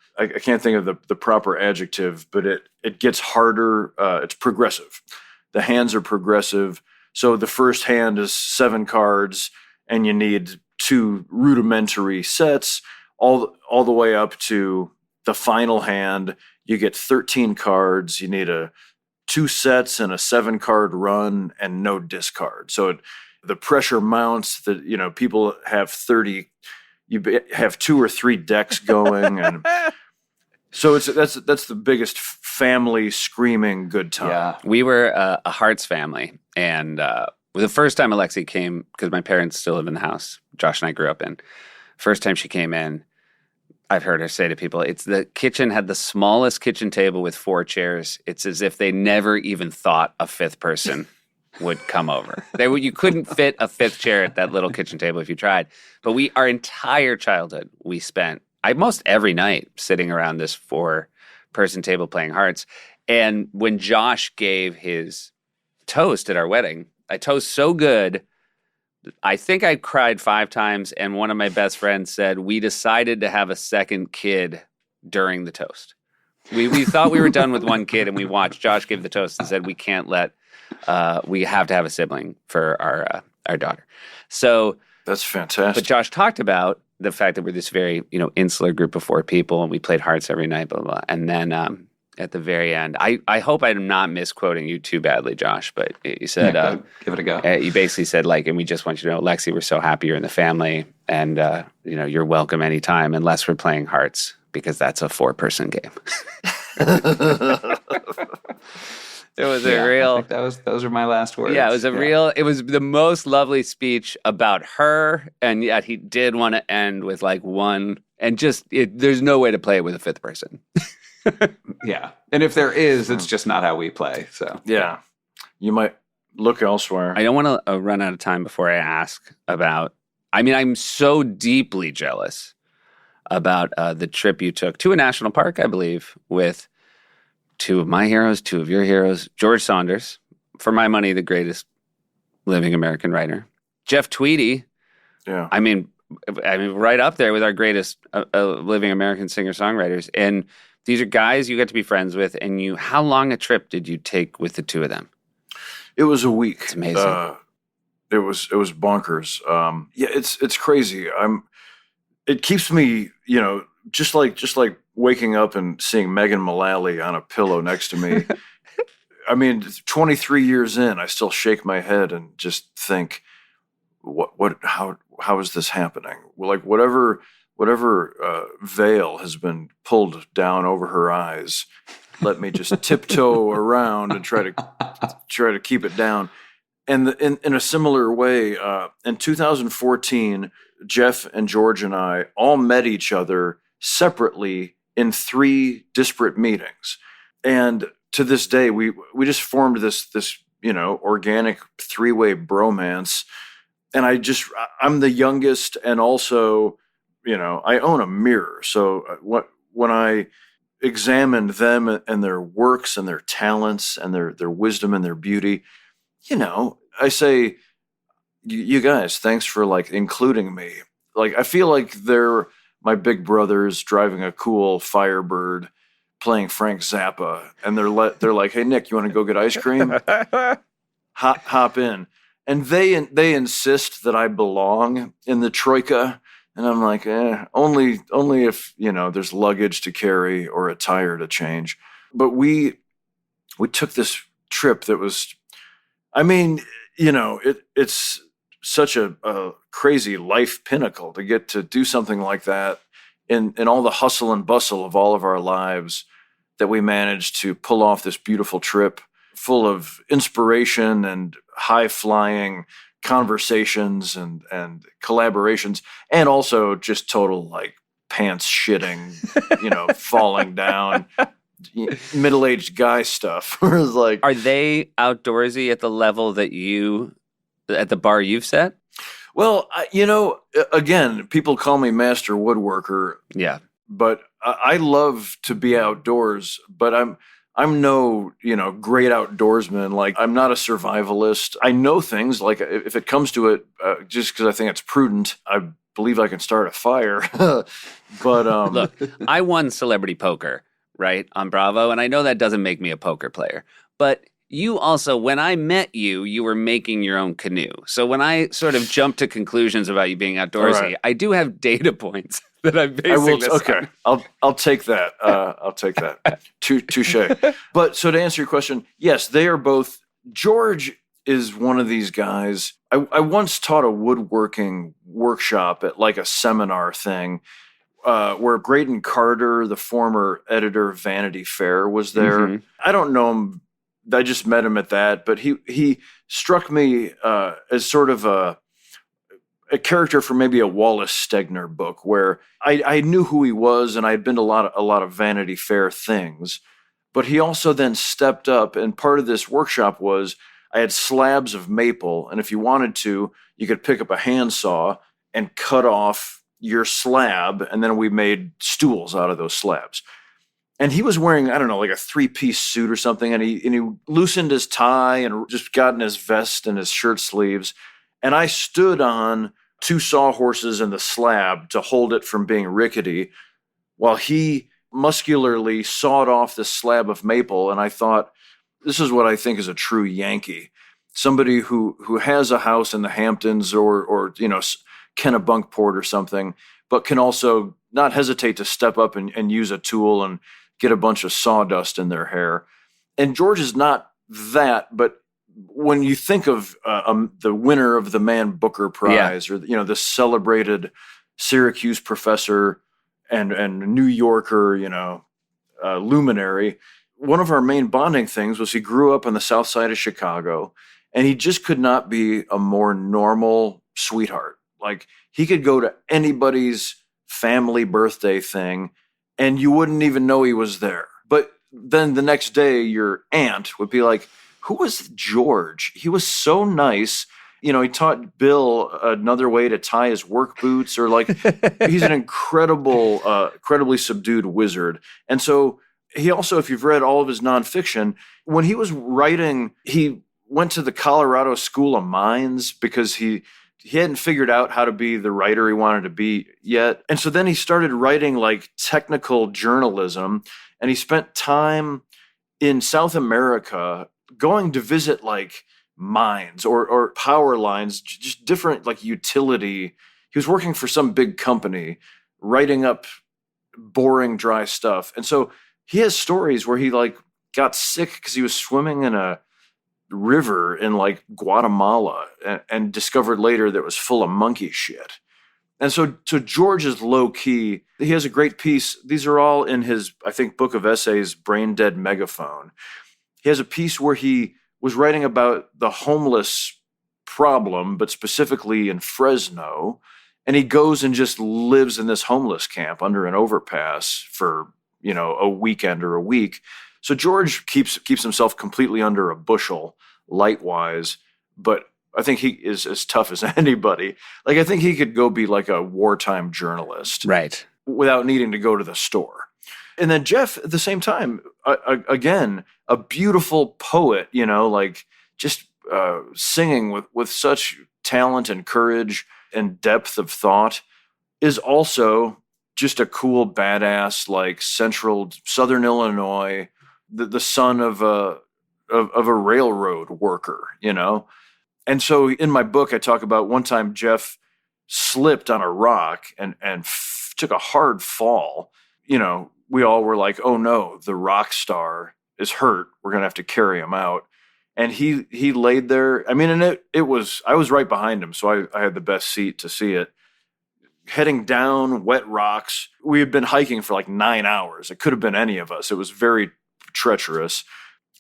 can't think of the proper adjective, but it gets harder. It's progressive. The hands are progressive. So the first hand is 7 cards, and you need 2 rudimentary sets. All the way up to the final hand, you get 13 cards. You need 2 sets and a 7-card run and no discard. So the pressure mounts. That people have 30. You have 2 or 3 decks going, and so that's the biggest family screaming good time. Yeah, we were a Hearts family, and the first time Alexi came, because my parents still live in the house Josh and I grew up in. First time she came in, I've heard her say to people, the kitchen had the smallest kitchen table with 4 chairs. It's as if they never even thought a 5th person would come over. You couldn't fit a 5th chair at that little kitchen table if you tried. But our entire childhood, we spent most every night sitting around this 4-person table playing Hearts. And when Josh gave his toast at our wedding, a toast so good, I think I cried 5 times, and one of my best friends said, we decided to have a second kid during the toast. We thought we were done with one kid, and we watched Josh give the toast and said, we can't we have to have a sibling for our daughter. So that's fantastic. But Josh talked about the fact that we're this very, insular group of 4 people, and we played Hearts every night, blah, blah, blah. And then at the very end, I hope I'm not misquoting you too badly, Josh, but you said, give it a go. You basically said, and we just want you to know, Lexi, we're so happy you're in the family, and, you're welcome anytime, unless we're playing Hearts, because that's a 4-person game. It was a real. I think those are my last words. Yeah, it was it was the most lovely speech about her, and yet he did want to end with one, and there's no way to play it with a 5th person. Yeah. And if there is, it's just not how we play. So yeah, you might look elsewhere. I don't want to run out of time before I ask about, I'm so deeply jealous about the trip you took to a national park, I believe, with 2 of my heroes, 2 of your heroes, George Saunders, for my money, the greatest living American writer, Jeff Tweedy. Yeah. Right up there with our greatest living American singer-songwriters. And these are guys you got to be friends with, and how long a trip did you take with the 2 of them? It was a week. It's amazing. It was bonkers. It's crazy. It keeps me, just like waking up and seeing Megan Mullally on a pillow next to me. 23 years in, I still shake my head and just think, how is this happening? Whatever veil has been pulled down over her eyes, let me just tiptoe around and try to keep it down. And in a similar way, in 2014, Jeff and George and I all met each other separately in 3 disparate meetings. And to this day, we just formed this organic 3-way bromance. And I'm the youngest, and also, I own a mirror. So when I examined them and their works and their talents and their wisdom and their beauty, I say, you guys, thanks for like including me. Like, I feel like they're my big brothers driving a cool Firebird, playing Frank Zappa, and they're like, hey Nick, you want to go get ice cream? Hop in, and they insist that I belong in the troika, and I'm like, only if there's luggage to carry or a tire to change. But we took this trip that was, I mean, it's such a crazy life pinnacle to get to do something like that in all the hustle and bustle of all of our lives, that we managed to pull off this beautiful trip full of inspiration and high flying conversations and collaborations, and also just total like pants shitting, falling down, middle-aged guy stuff. Where it's like, Are they outdoorsy at the level that at the bar you've set? well, again, people call me master woodworker. Yeah. But I love to be outdoors, but I'm no, great outdoorsman. Like, I'm not a survivalist. I know things, like if it comes to it, just because I think it's prudent, I believe I can start a fire. But Look, I won Celebrity Poker, right, on Bravo, and I know that doesn't make me a poker player. But you also, when I met you, you were making your own canoe. So when I sort of jump to conclusions about you being outdoorsy, right. I do have data points that I'm basing I will. this Okay, on. I'll take that. I'll take that. Touche. But so to answer your question, yes, they are both. George is one of these guys. I once taught a woodworking workshop at like a seminar thing, where Graydon Carter, the former editor of Vanity Fair, was there. Mhm. I don't know him. I just met him at that, but he struck me as sort of a character from maybe a Wallace Stegner book, where I knew who he was, and I had been to a lot of Vanity Fair things. But he also then stepped up, and part of this workshop was I had slabs of maple, and if you wanted to, you could pick up a handsaw and cut off your slab, and then we made stools out of those slabs. And he was wearing, I don't know, like a 3-piece suit or something, and he loosened his tie and just got in his vest and his shirt sleeves. And I stood on 2 sawhorses and the slab to hold it from being rickety, while he muscularly sawed off this slab of maple. And I thought, this is what I think is a true Yankee. Somebody who has a house in the Hamptons or Kennebunkport or something, but can also not hesitate to step up and use a tool and get a bunch of sawdust in their hair. And George is not that, but when you think of the winner of the Man Booker Prize, or the celebrated Syracuse professor and New Yorker, luminary, one of our main bonding things was he grew up on the south side of Chicago, and he just could not be a more normal sweetheart. Like, he could go to anybody's family birthday thing, and you wouldn't even know he was there. But then the next day, your aunt would be like, who was George? He was so nice. He taught Bill another way to tie his work boots, or like, he's an incredibly subdued wizard. And so he also, if you've read all of his nonfiction, when he was writing, he went to the Colorado School of Mines because he hadn't figured out how to be the writer he wanted to be yet. And so then he started writing like technical journalism, and he spent time in South America going to visit like mines or power lines, just different like utility. He was working for some big company, writing up boring, dry stuff. And so he has stories where he like got sick because he was swimming in a river in like Guatemala and discovered later that it was full of monkey shit. And so George is low key. He has a great piece. These are all in his, I think, book of essays, Brain Dead Megaphone. He has a piece where he was writing about the homeless problem, but specifically in Fresno. And he goes and just lives in this homeless camp under an overpass for, a weekend or a week. So George keeps himself completely under a bushel, light-wise, but I think he is as tough as anybody. Like, I think he could go be like a wartime journalist. Right. Without needing to go to the store. And then Jeff, at the same time, again, a beautiful poet, like just singing with such talent and courage and depth of thought, is also just a cool, badass, like central Southern Illinois, the son of a railroad worker, you know? And so in my book, I talk about one time Jeff slipped on a rock and took a hard fall. You know, we all were like, oh no, the rock star is hurt. We're going to have to carry him out. And he laid there. I mean, and I was right behind him, so I had the best seat to see it. Heading down wet rocks. We had been hiking for like 9 hours. It could have been any of us. It was very treacherous.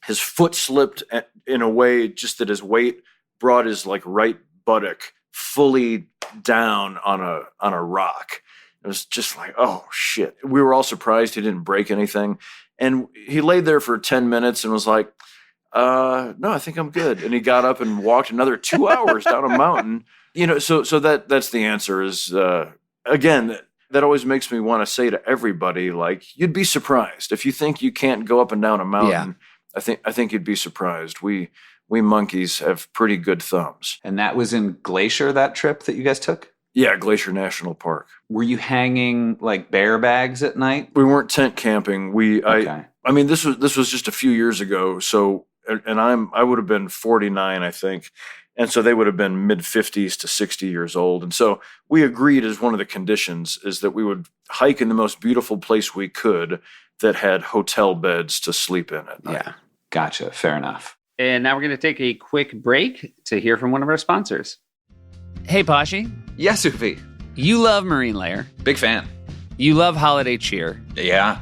His foot slipped in a way just that his weight brought his like right buttock fully down on a rock. It was just like, oh shit. We were all surprised he didn't break anything. And he laid there for 10 minutes and was like, no, I think I'm good. And he got up and walked another 2 hours down a mountain. You know, so that's the answer is, again, that always makes me want to say to everybody, like, you'd be surprised. If you think you can't go up and down a mountain, yeah. I think you'd be surprised. We monkeys have pretty good thumbs. And that was in Glacier, that trip that you guys took? Yeah, Glacier National Park. Were you hanging like bear bags at night? We weren't tent camping. I mean, this was just a few years ago. So, and I would have been 49, I think. And so they would have been mid-50s to 60 years old. And so we agreed as one of the conditions is that we would hike in the most beautiful place we could that had hotel beds to sleep in at night. Yeah, gotcha. Fair enough. And now we're going to take a quick break to hear from one of our sponsors. Hey, Poshy. Yes, Ufi. You love Marine Layer. Big fan. You love holiday cheer. Yeah.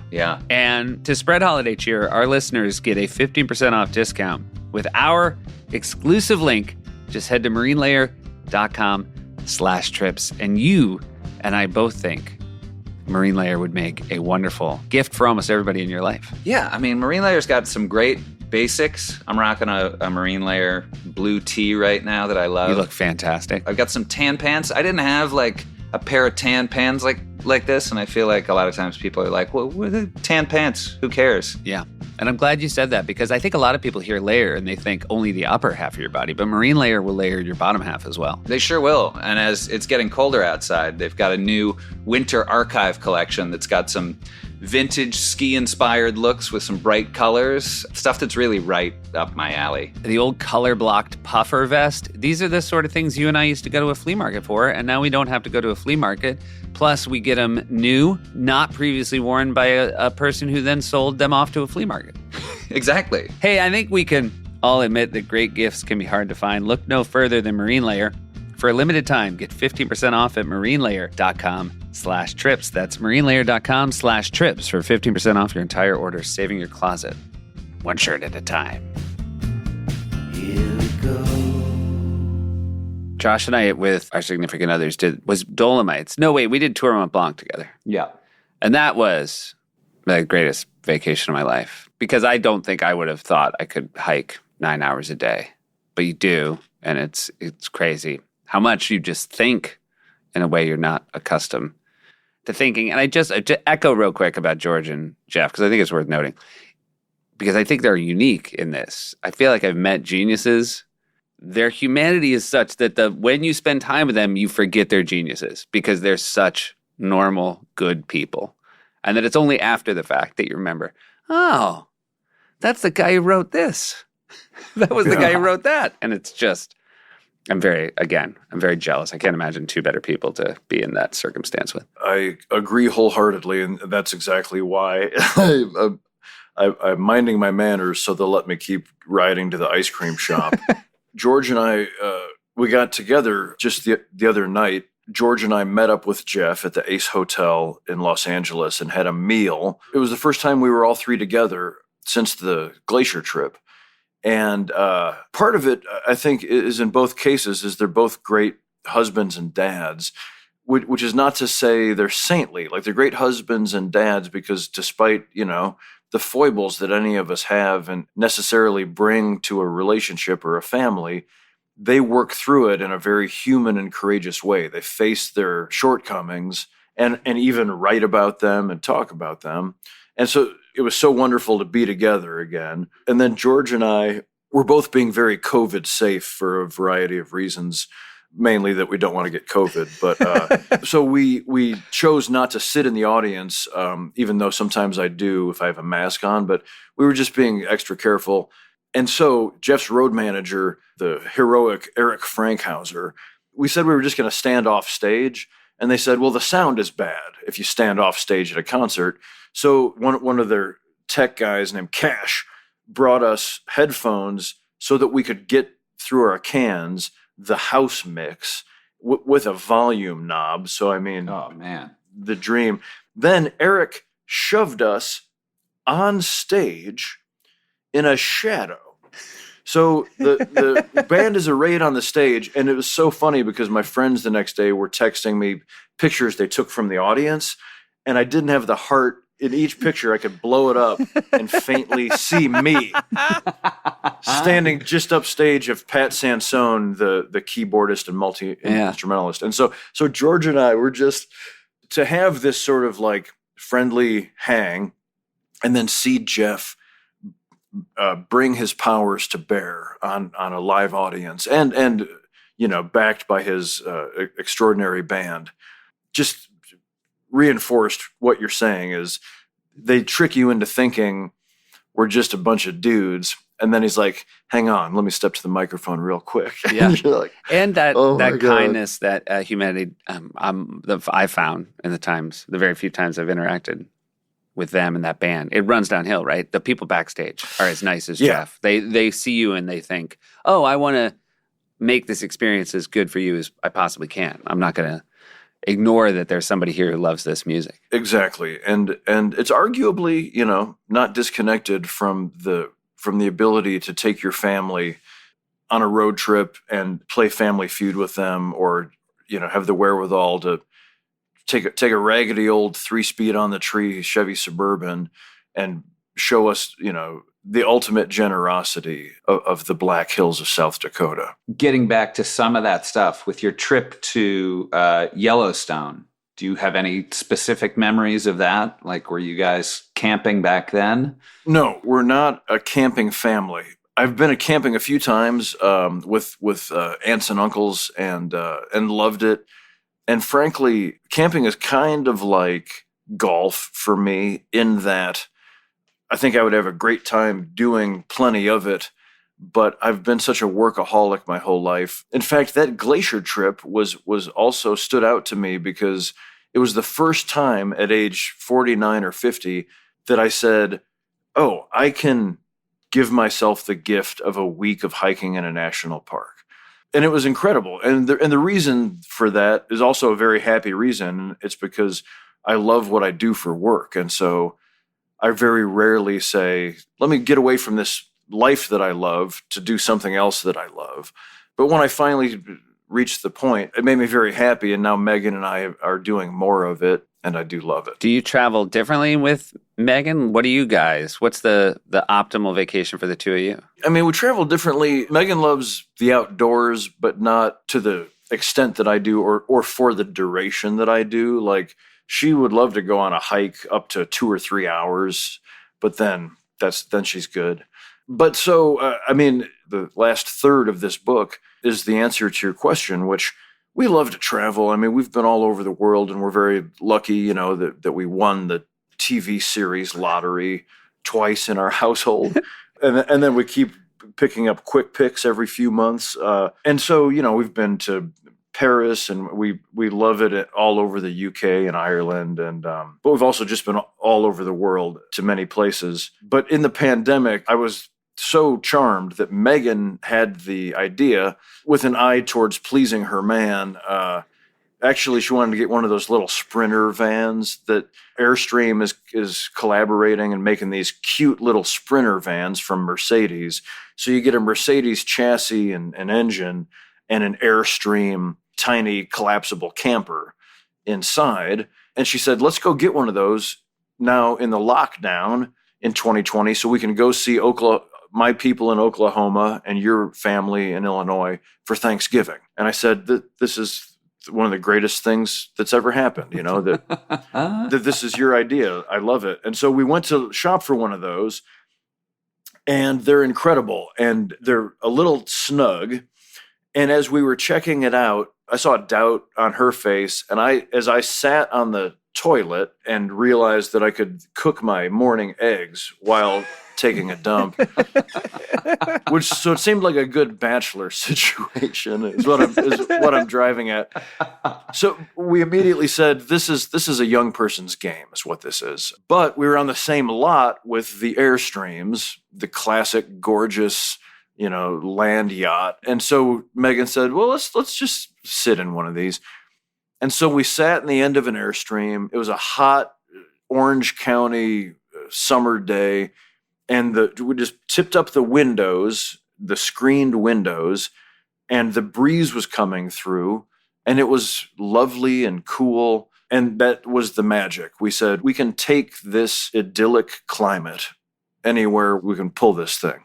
And to spread holiday cheer, our listeners get a 15% off discount with our exclusive link. Just head to marinelayer.com/trips. And you and I both think Marine Layer would make a wonderful gift for almost everybody in your life. Yeah, I mean, Marine Layer's got some great basics. I'm rocking a Marine Layer blue tee right now that I love. You look fantastic. I've got some tan pants. I didn't have like a pair of tan pants like this, and I feel like a lot of times people are like, well, what are the tan pants? Who cares? Yeah. And I'm glad you said that because I think a lot of people hear layer and they think only the upper half of your body, but Marine Layer will layer your bottom half as well. They sure will. And as it's getting colder outside, they've got a new winter archive collection that's got some vintage ski-inspired looks with some bright colors, stuff that's really right up my alley. The old color-blocked puffer vest, these are the sort of things you and I used to go to a flea market for, and now we don't have to go to a flea market. Plus, we get them new, not previously worn by a person who then sold them off to a flea market. Exactly. Hey, I think we can all admit that great gifts can be hard to find. Look no further than Marine Layer. For a limited time, get 15% off at marinelayer.com/trips. That's marinelayer.com/trips for 15% off your entire order, saving your closet one shirt at a time. Here we go. Josh and I, with our significant others, was Dolomites. No, wait, we did Tour Mont Blanc together. Yeah. And that was the greatest vacation of my life because I don't think I would have thought I could hike 9 hours a day. But you do, and it's crazy how much you just think in a way you're not accustomed to thinking. And I just echo real quick about George and Jeff because I think it's worth noting because I think they're unique in this. I feel like I've met geniuses. Their humanity is such that when you spend time with them, you forget they're geniuses because they're such normal, good people. And that it's only after the fact that you remember, oh, that's the guy who wrote this. That was the guy who wrote that. And it's just, I'm very jealous. I can't imagine two better people to be in that circumstance with. I agree wholeheartedly, and that's exactly why I'm minding my manners so they'll let me keep riding to the ice cream shop. George and I, we got together just the other night. George and I met up with Jeff at the Ace Hotel in Los Angeles and had a meal. It was the first time we were all three together since the Glacier trip. And part of it, I think, is in both cases, is they're both great husbands and dads, which is not to say they're saintly. Like, they're great husbands and dads because despite, the foibles that any of us have and necessarily bring to a relationship or a family, they work through it in a very human and courageous way. They face their shortcomings and even write about them and talk about them. And so it was so wonderful to be together again. And then George and I were both being very COVID safe for a variety of reasons. mainly that we don't want to get COVID. But so we chose not to sit in the audience, even though sometimes I do if I have a mask on. But we were just being extra careful. And so Jeff's road manager, the heroic Eric Frankhauser, we said we were just going to stand off stage. And they said, well, the sound is bad if you stand off stage at a concert. So one of their tech guys named Cash brought us headphones so that we could get through our cans the house mix with a volume knob. So, I mean, Oh, man. the dream. Then Eric shoved us on stage in a shadow. So the band is arrayed on the stage, and it was so funny because my friends the next day were texting me pictures they took from the audience, and I didn't have the heart. In each picture, I could blow it up and faintly see me standing just upstage of Pat Sansone, the keyboardist and multi-instrumentalist. And so George and I were just to have this sort of like friendly hang, and then see Jeff bring his powers to bear on a live audience, and backed by his extraordinary band, just reinforced what you're saying is they trick you into thinking we're just a bunch of dudes. And then he's like, hang on, let me step to the microphone real quick. Yeah. And you're like, And that Oh my God. kindness, that humanity I found in the very few times I've interacted with them and that band, it runs downhill, right? The people backstage are as nice as Yeah. Jeff. They see you and they think, oh, I want to make this experience as good for you as I possibly can. I'm not going to ignore that there's somebody here who loves this music. exactly. And it's arguably, not disconnected from the ability to take your family on a road trip and play Family Feud with them, or, have the wherewithal to take a raggedy old 3-speed on the tree Chevy Suburban and show us, the ultimate generosity of the Black Hills of South Dakota. Getting back to some of that stuff with your trip to Yellowstone, do you have any specific memories of that? Like, were you guys camping back then? No, we're not a camping family. I've been camping a few times with aunts and uncles and loved it. And frankly, camping is kind of like golf for me in that I think I would have a great time doing plenty of it, but I've been such a workaholic my whole life. In fact, that glacier trip was also stood out to me because it was the first time at age 49 or 50 that I said, oh, I can give myself the gift of a week of hiking in a national park. And it was incredible. And the reason for that is also a very happy reason. It's because I love what I do for work. And so I very rarely say, let me get away from this life that I love to do something else that I love. But when I finally reached the point, it made me very happy. And now Megan and I are doing more of it, and I do love it. Do you travel differently with Megan? What do you guys? What's the optimal vacation for the two of you? I mean, we travel differently. Megan loves the outdoors, but not to the extent that I do, or for the duration that I do. Like, she would love to go on a hike up to 2 or 3 hours, but then she's good. But so, the last third of this book is the answer to your question, which we love to travel. I mean, we've been all over the world, and we're very lucky, that we won the TV series lottery twice in our household. and then we keep picking up quick picks every few months. And so, we've been to Paris, and we love it all over the UK and Ireland, and but we've also just been all over the world to many places. But in the pandemic, I was so charmed that Megan had the idea, with an eye towards pleasing her man. Actually, she wanted to get one of those little Sprinter vans that Airstream is collaborating and making these cute little Sprinter vans from Mercedes. So you get a Mercedes chassis and an engine and an Airstream tiny collapsible camper inside. And she said, let's go get one of those now in the lockdown in 2020 so we can go see my people in Oklahoma and your family in Illinois for Thanksgiving. And I said that this is one of the greatest things that's ever happened, that this is your idea. I love it. And so we went to shop for one of those, and they're incredible, and they're a little snug. And as we were checking it out, I saw doubt on her face. And as I sat on the toilet and realized that I could cook my morning eggs while taking a dump, so it seemed like a good bachelor situation is what I'm driving at. So we immediately said, this is a young person's game, is what this is. But we were on the same lot with the Airstreams, the classic, gorgeous, land yacht. And so Megan said, well, let's just sit in one of these. And so we sat in the end of an Airstream. It was a hot Orange County summer day. And we just tipped up the windows, the screened windows, and the breeze was coming through. And it was lovely and cool. And that was the magic. We said, we can take this idyllic climate anywhere we can pull this thing.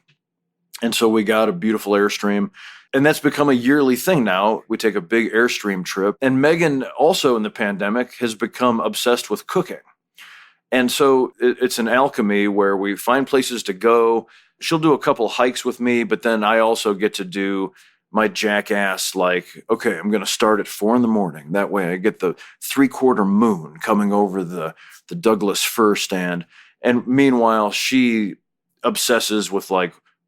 And so we got a beautiful Airstream. And that's become a yearly thing now. We take a big Airstream trip. And Megan, also in the pandemic, has become obsessed with cooking. And so it's an alchemy where we find places to go. She'll do a couple hikes with me, but then I also get to do my jackass, okay, I'm going to start at 4 a.m. That way I get the 3/4 moon coming over the Douglas fir stand. And meanwhile, she obsesses with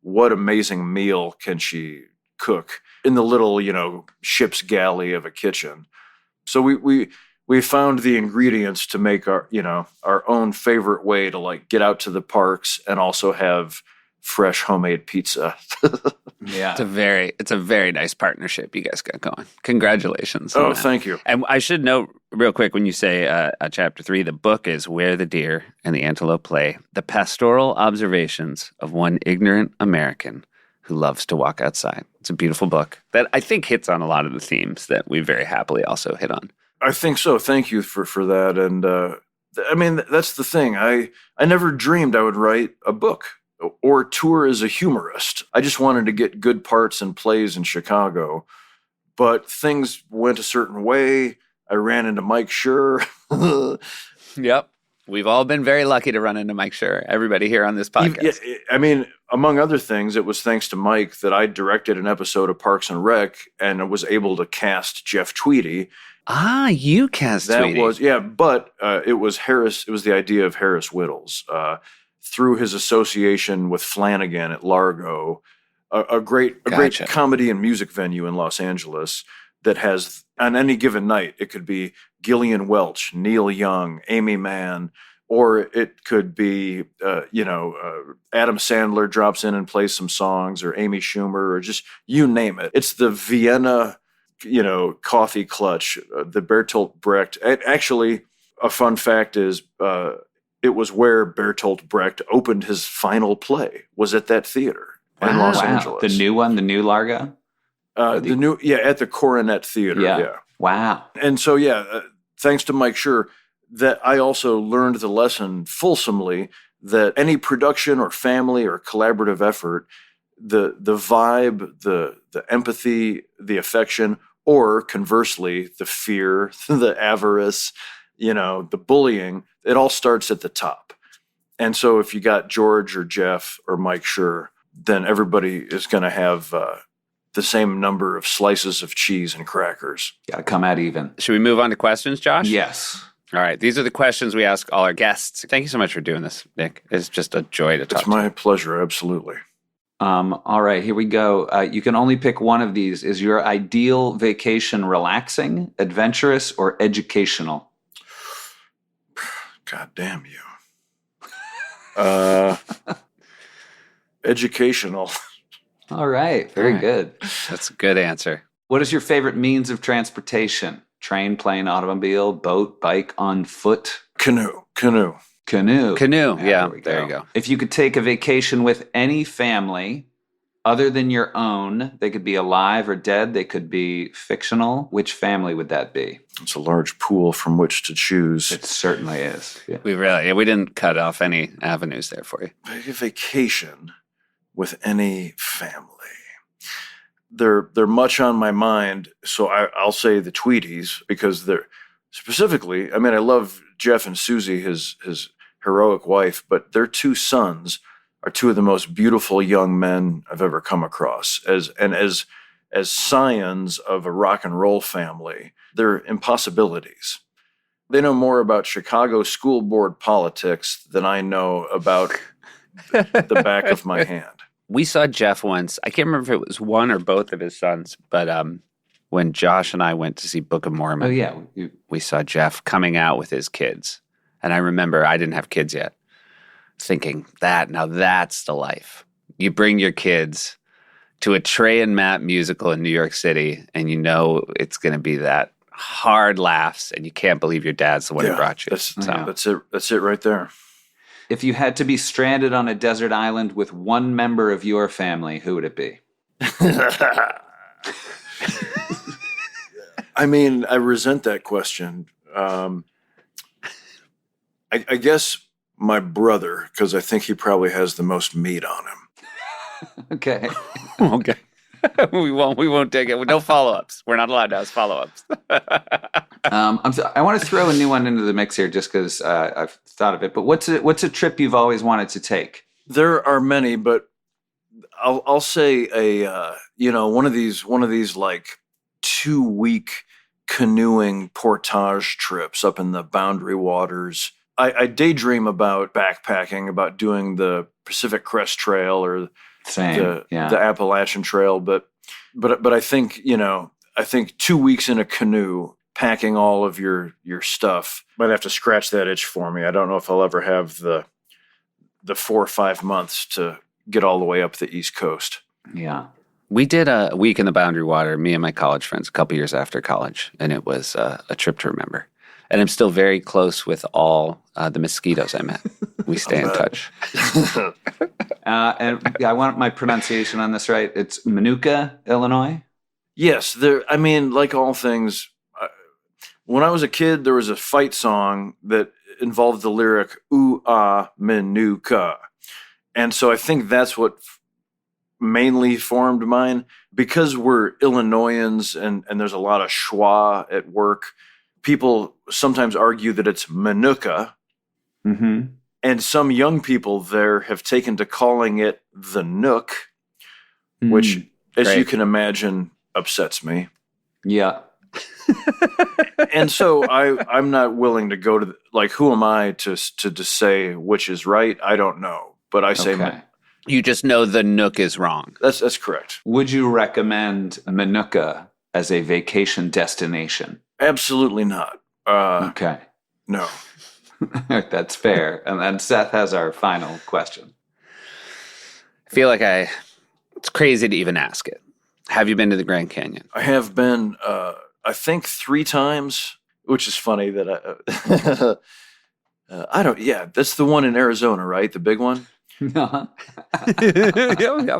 what amazing meal can she cook in the little, ship's galley of a kitchen. So we found the ingredients to make our own favorite way to get out to the parks and also have fresh homemade pizza. Yeah. It's a very nice partnership you guys got going. Congratulations. Oh, thank you. And I should note real quick, when you say chapter 3, the book is Where the Deer and the Antelope Play, the pastoral observations of one ignorant American who loves to walk outside. It's a beautiful book that I think hits on a lot of the themes that we very happily also hit on. I think so. Thank you for that. And that's the thing. I never dreamed I would write a book or tour as a humorist. I just wanted to get good parts in plays in Chicago. But things went a certain way. I ran into Mike Schur. Yep. We've all been very lucky to run into Mike Schur, everybody here on this podcast. Among other things, it was thanks to Mike that I directed an episode of Parks and Rec and was able to cast Jeff Tweedy. Ah, you cast Tweedy. But it was Harris. It was the idea of Harris Whittles through his association with Flanagan at Largo, a great comedy and music venue in Los Angeles that has, on any given night, it could be Gillian Welch, Neil Young, Amy Mann, or it could be, Adam Sandler drops in and plays some songs, or Amy Schumer, or just you name it. It's the Vienna, coffee clutch, the Bertolt Brecht. Actually, a fun fact is it was where Bertolt Brecht opened his final play, was at that theater in Los Angeles. The new one, the new Largo? At the Coronet Theater. Yeah. Wow. And so, thanks to Mike Schur, that I also learned the lesson fulsomely that any production or family or collaborative effort, the vibe, the empathy, the affection, or conversely, the fear, the avarice, the bullying, it all starts at the top. And so if you got George or Jeff or Mike Schur, then everybody is going to have the same number of slices of cheese and crackers. Got to come out even. Should we move on to questions, Josh? Yes. All right. These are the questions we ask all our guests. Thank you so much for doing this, Nick. It's just a joy to talk to you. It's my pleasure. Absolutely. All right, here we go. You can only pick one of these. Is your ideal vacation relaxing, adventurous, or educational? God damn you. Educational. All right, very good. That's a good answer. What is your favorite means of transportation? Train, plane, automobile, boat, bike, on foot? Canoe. Yeah, there you go. If you could take a vacation with any family other than your own, they could be alive or dead, they could be fictional, which family would that be? It's a large pool from which to choose. It certainly is. Yeah. We didn't cut off any avenues there for you. A vacation with any family. They're much on my mind, so I'll say the Tweedies, because they're specifically, I I love Jeff and Susie, his heroic wife, but their two sons are two of the most beautiful young men I've ever come across. As as scions of a rock and roll family. They're impossibilities. They know more about Chicago school board politics than I know about the back of my hand. We saw Jeff once. I can't remember if it was one or both of his sons, but when Josh and I went to see Book of Mormon, Oh, yeah. we saw Jeff coming out with his kids. And I remember I didn't have kids yet, thinking now that's the life. You bring your kids to a Trey and Matt musical in New York City, and you know it's going to be that hard laughs, and you can't believe your dad's the one who brought you. That's it. That's it right there. If you had to be stranded on a desert island with one member of your family, who would it be? I mean, I resent that question. I guess my brother, because I think he probably has the most meat on him. Okay. Okay. We won't take it. No follow-ups. We're not allowed to ask follow-ups. I want to throw a new one into the mix here just because I've thought of it. But what's a trip you've always wanted to take? There are many, but I'll say one of these like 2-week canoeing portage trips up in the Boundary Waters. I daydream about backpacking, about doing the Pacific Crest Trail or the Appalachian Trail, but I think 2 weeks in a canoe, packing all of your stuff, might have to scratch that itch for me. I don't know if I'll ever have the 4 or 5 months to get all the way up the East Coast. Yeah. We did a week in the Boundary Water, me and my college friends, a couple years after college, and it was a trip to remember. And I'm still very close with all the mosquitoes I met. We stay in touch. And I want my pronunciation on this right. It's Minooka, Illinois? Yes. Like all things, when I was a kid, there was a fight song that involved the lyric, ooh, ah, Minooka. And so I think that's what mainly formed mine. Because we're Illinoisans and there's a lot of schwa at work, people sometimes argue that it's Minooka. Mm-hmm. And some young people there have taken to calling it the Nook, which, as you can imagine, upsets me. Yeah. And so I'm not willing to go to, who am I to say which is right? I don't know. But I say You just know the Nook is wrong. That's correct. Would you recommend Minooka as a vacation destination? Absolutely not. Okay. No. That's fair. And then Seth has our final question. I feel like it's crazy to even ask it. Have you been to the Grand Canyon? I have been, I think 3 times, which is funny that that's the one in Arizona, right? The big one? Yeah,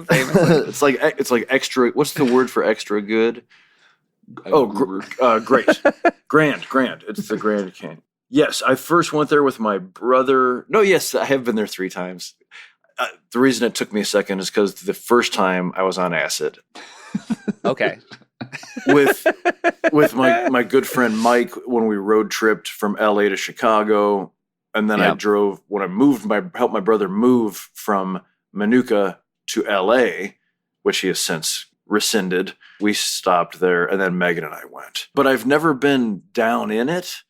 famous. It's like extra, what's the word for extra good? Great. Grand. It's the Grand Canyon. Yes, I first went there with my brother. No, yes, I have been there 3 times. The reason it took me a second is because the first time I was on acid. Okay. With my good friend Mike when we road tripped from LA to Chicago. And then I drove, when I helped my brother move from Minooka to LA, which he has since rescinded. We stopped there, and then Megan and I went. But I've never been down in it,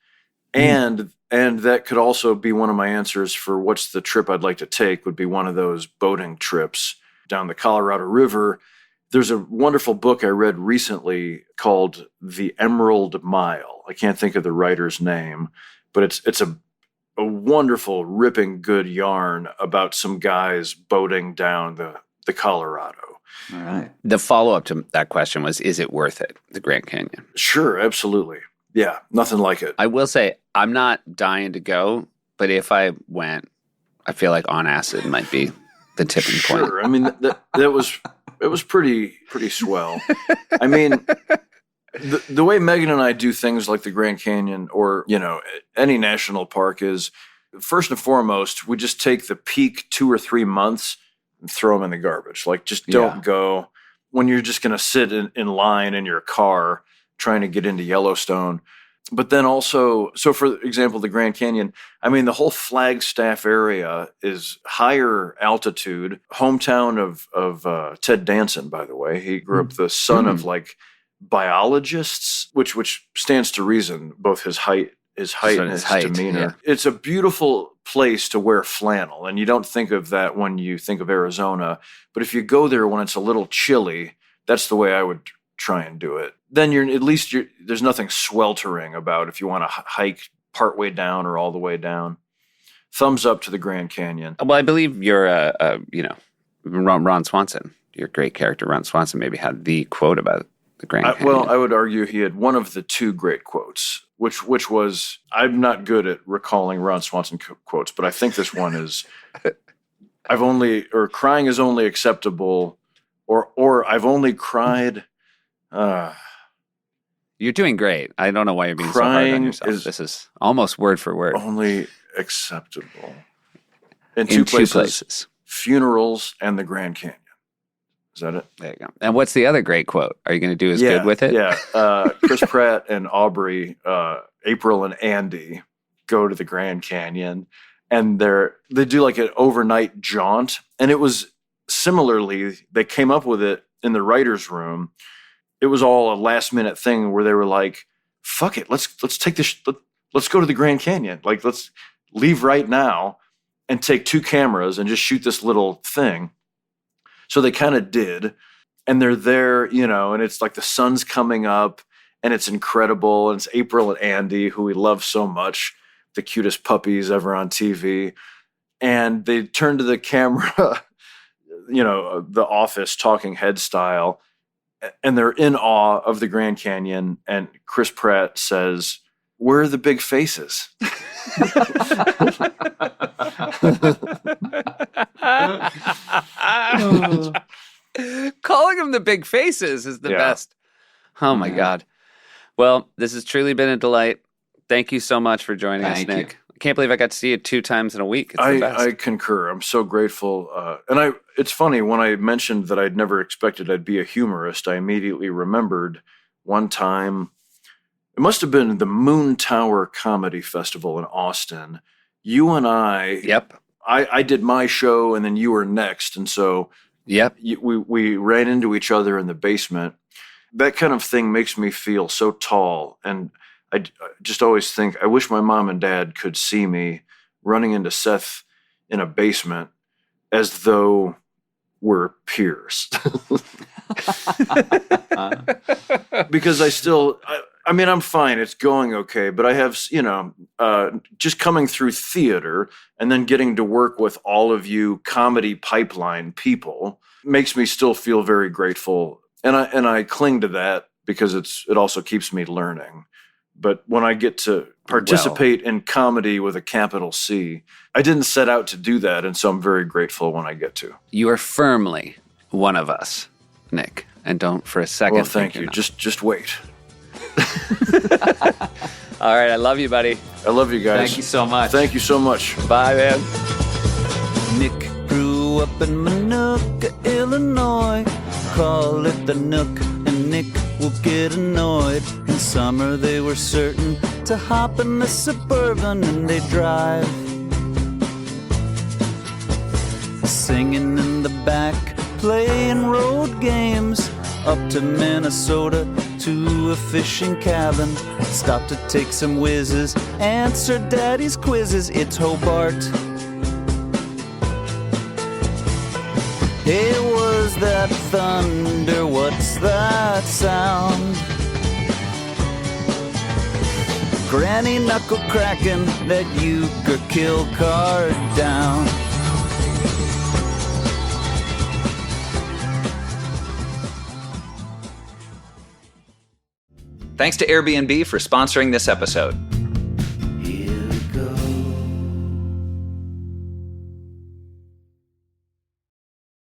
and that could also be one of my answers for what's the trip I'd like to take, would be one of those boating trips down the Colorado River. There's a wonderful book I read recently called The Emerald Mile. I can't think of the writer's name, but it's a wonderful, ripping good yarn about some guys boating down the Colorado. All right. The follow-up to that question was, is it worth it, the Grand Canyon? Sure, absolutely. Yeah, nothing like it. I will say, I'm not dying to go, but if I went, I feel like on acid might be the tipping point. Sure. I mean, it was pretty swell. I mean, the way Megan and I do things like the Grand Canyon or, any national park is, first and foremost, we just take the peak 2 or 3 months and throw them in the garbage. Just don't go when you're just going to sit in line in your car trying to get into Yellowstone. But then also, so for example, the Grand Canyon, I mean, the whole Flagstaff area is higher altitude. Hometown of Ted Danson, by the way. He grew up the son of like biologists, which stands to reason, both his height and his demeanor. Yeah. It's a beautiful place to wear flannel, and you don't think of that when you think of Arizona. But if you go there when it's a little chilly, that's the way I would try and do it. Then there's nothing sweltering about if you want to hike partway down or all the way down. Thumbs up to the Grand Canyon. Well, I believe you're, Ron Swanson, your great character, Ron Swanson, maybe had the quote about the Grand Canyon. Well, I would argue he had one of the two great quotes, which was, I'm not good at recalling Ron Swanson quotes, but I think this one is, crying is only acceptable, or I've only cried. You're doing great. I don't know why you're being so hard on yourself. This is almost word for word. Only acceptable. In two places. Funerals and the Grand Canyon. Is that it? There you go. And what's the other great quote? Are you going to do as good with it? Yeah. Chris Pratt and Aubrey, April and Andy go to the Grand Canyon, and they do like an overnight jaunt. And it was similarly, they came up with it in the writer's room. It was all a last minute thing where they were like, fuck it, let's take this, let's go to the Grand Canyon. Like, let's leave right now and take 2 cameras and just shoot this little thing. So they kind of did. And they're there, and it's like the sun's coming up and it's incredible. And it's April and Andy, who we love so much, the cutest puppies ever on TV. And they turn to the camera, the Office talking head style, and they're in awe of the Grand Canyon. And Chris Pratt says, "Where are the big faces?" Calling them the big faces is the best. Oh my God. Well, this has truly been a delight. Thank you so much for joining us, Nick. You. I can't believe I got to see you 2 times in a week. It's the best. I concur. I'm so grateful. It's funny, when I mentioned that I'd never expected I'd be a humorist, I immediately remembered one time, it must have been the Moon Tower Comedy Festival in Austin. You and I, I did my show and then you were next. And so we ran into each other in the basement. That kind of thing makes me feel so tall. And I just always think, I wish my mom and dad could see me running into Seth in a basement as though we're peers. Because I'm fine. It's going okay. But I have, just coming through theater and then getting to work with all of you comedy pipeline people makes me still feel very grateful. And I cling to that because it also keeps me learning. But when I get to participate in comedy with a capital C, I didn't set out to do that. And so I'm very grateful when I get to. You are firmly one of us, Nick. And don't for a second. Well, thank you. Just wait. All right. I love you, buddy. I love you guys. Thank you so much. Thank you so much. Bye, man. Nick grew up in Minooka, Illinois. Call it the Nook, and Nick will get annoyed. In summer they were certain to hop in the Suburban and they drive, singing in the back, playing road games. Up to Minnesota, to a fishing cabin. Stop to take some whizzes, answer daddy's quizzes. It's Hobart. Hey, was that thunder? What's that sound? Granny knuckle cracking that euchre kill card down. Thanks to Airbnb for sponsoring this episode.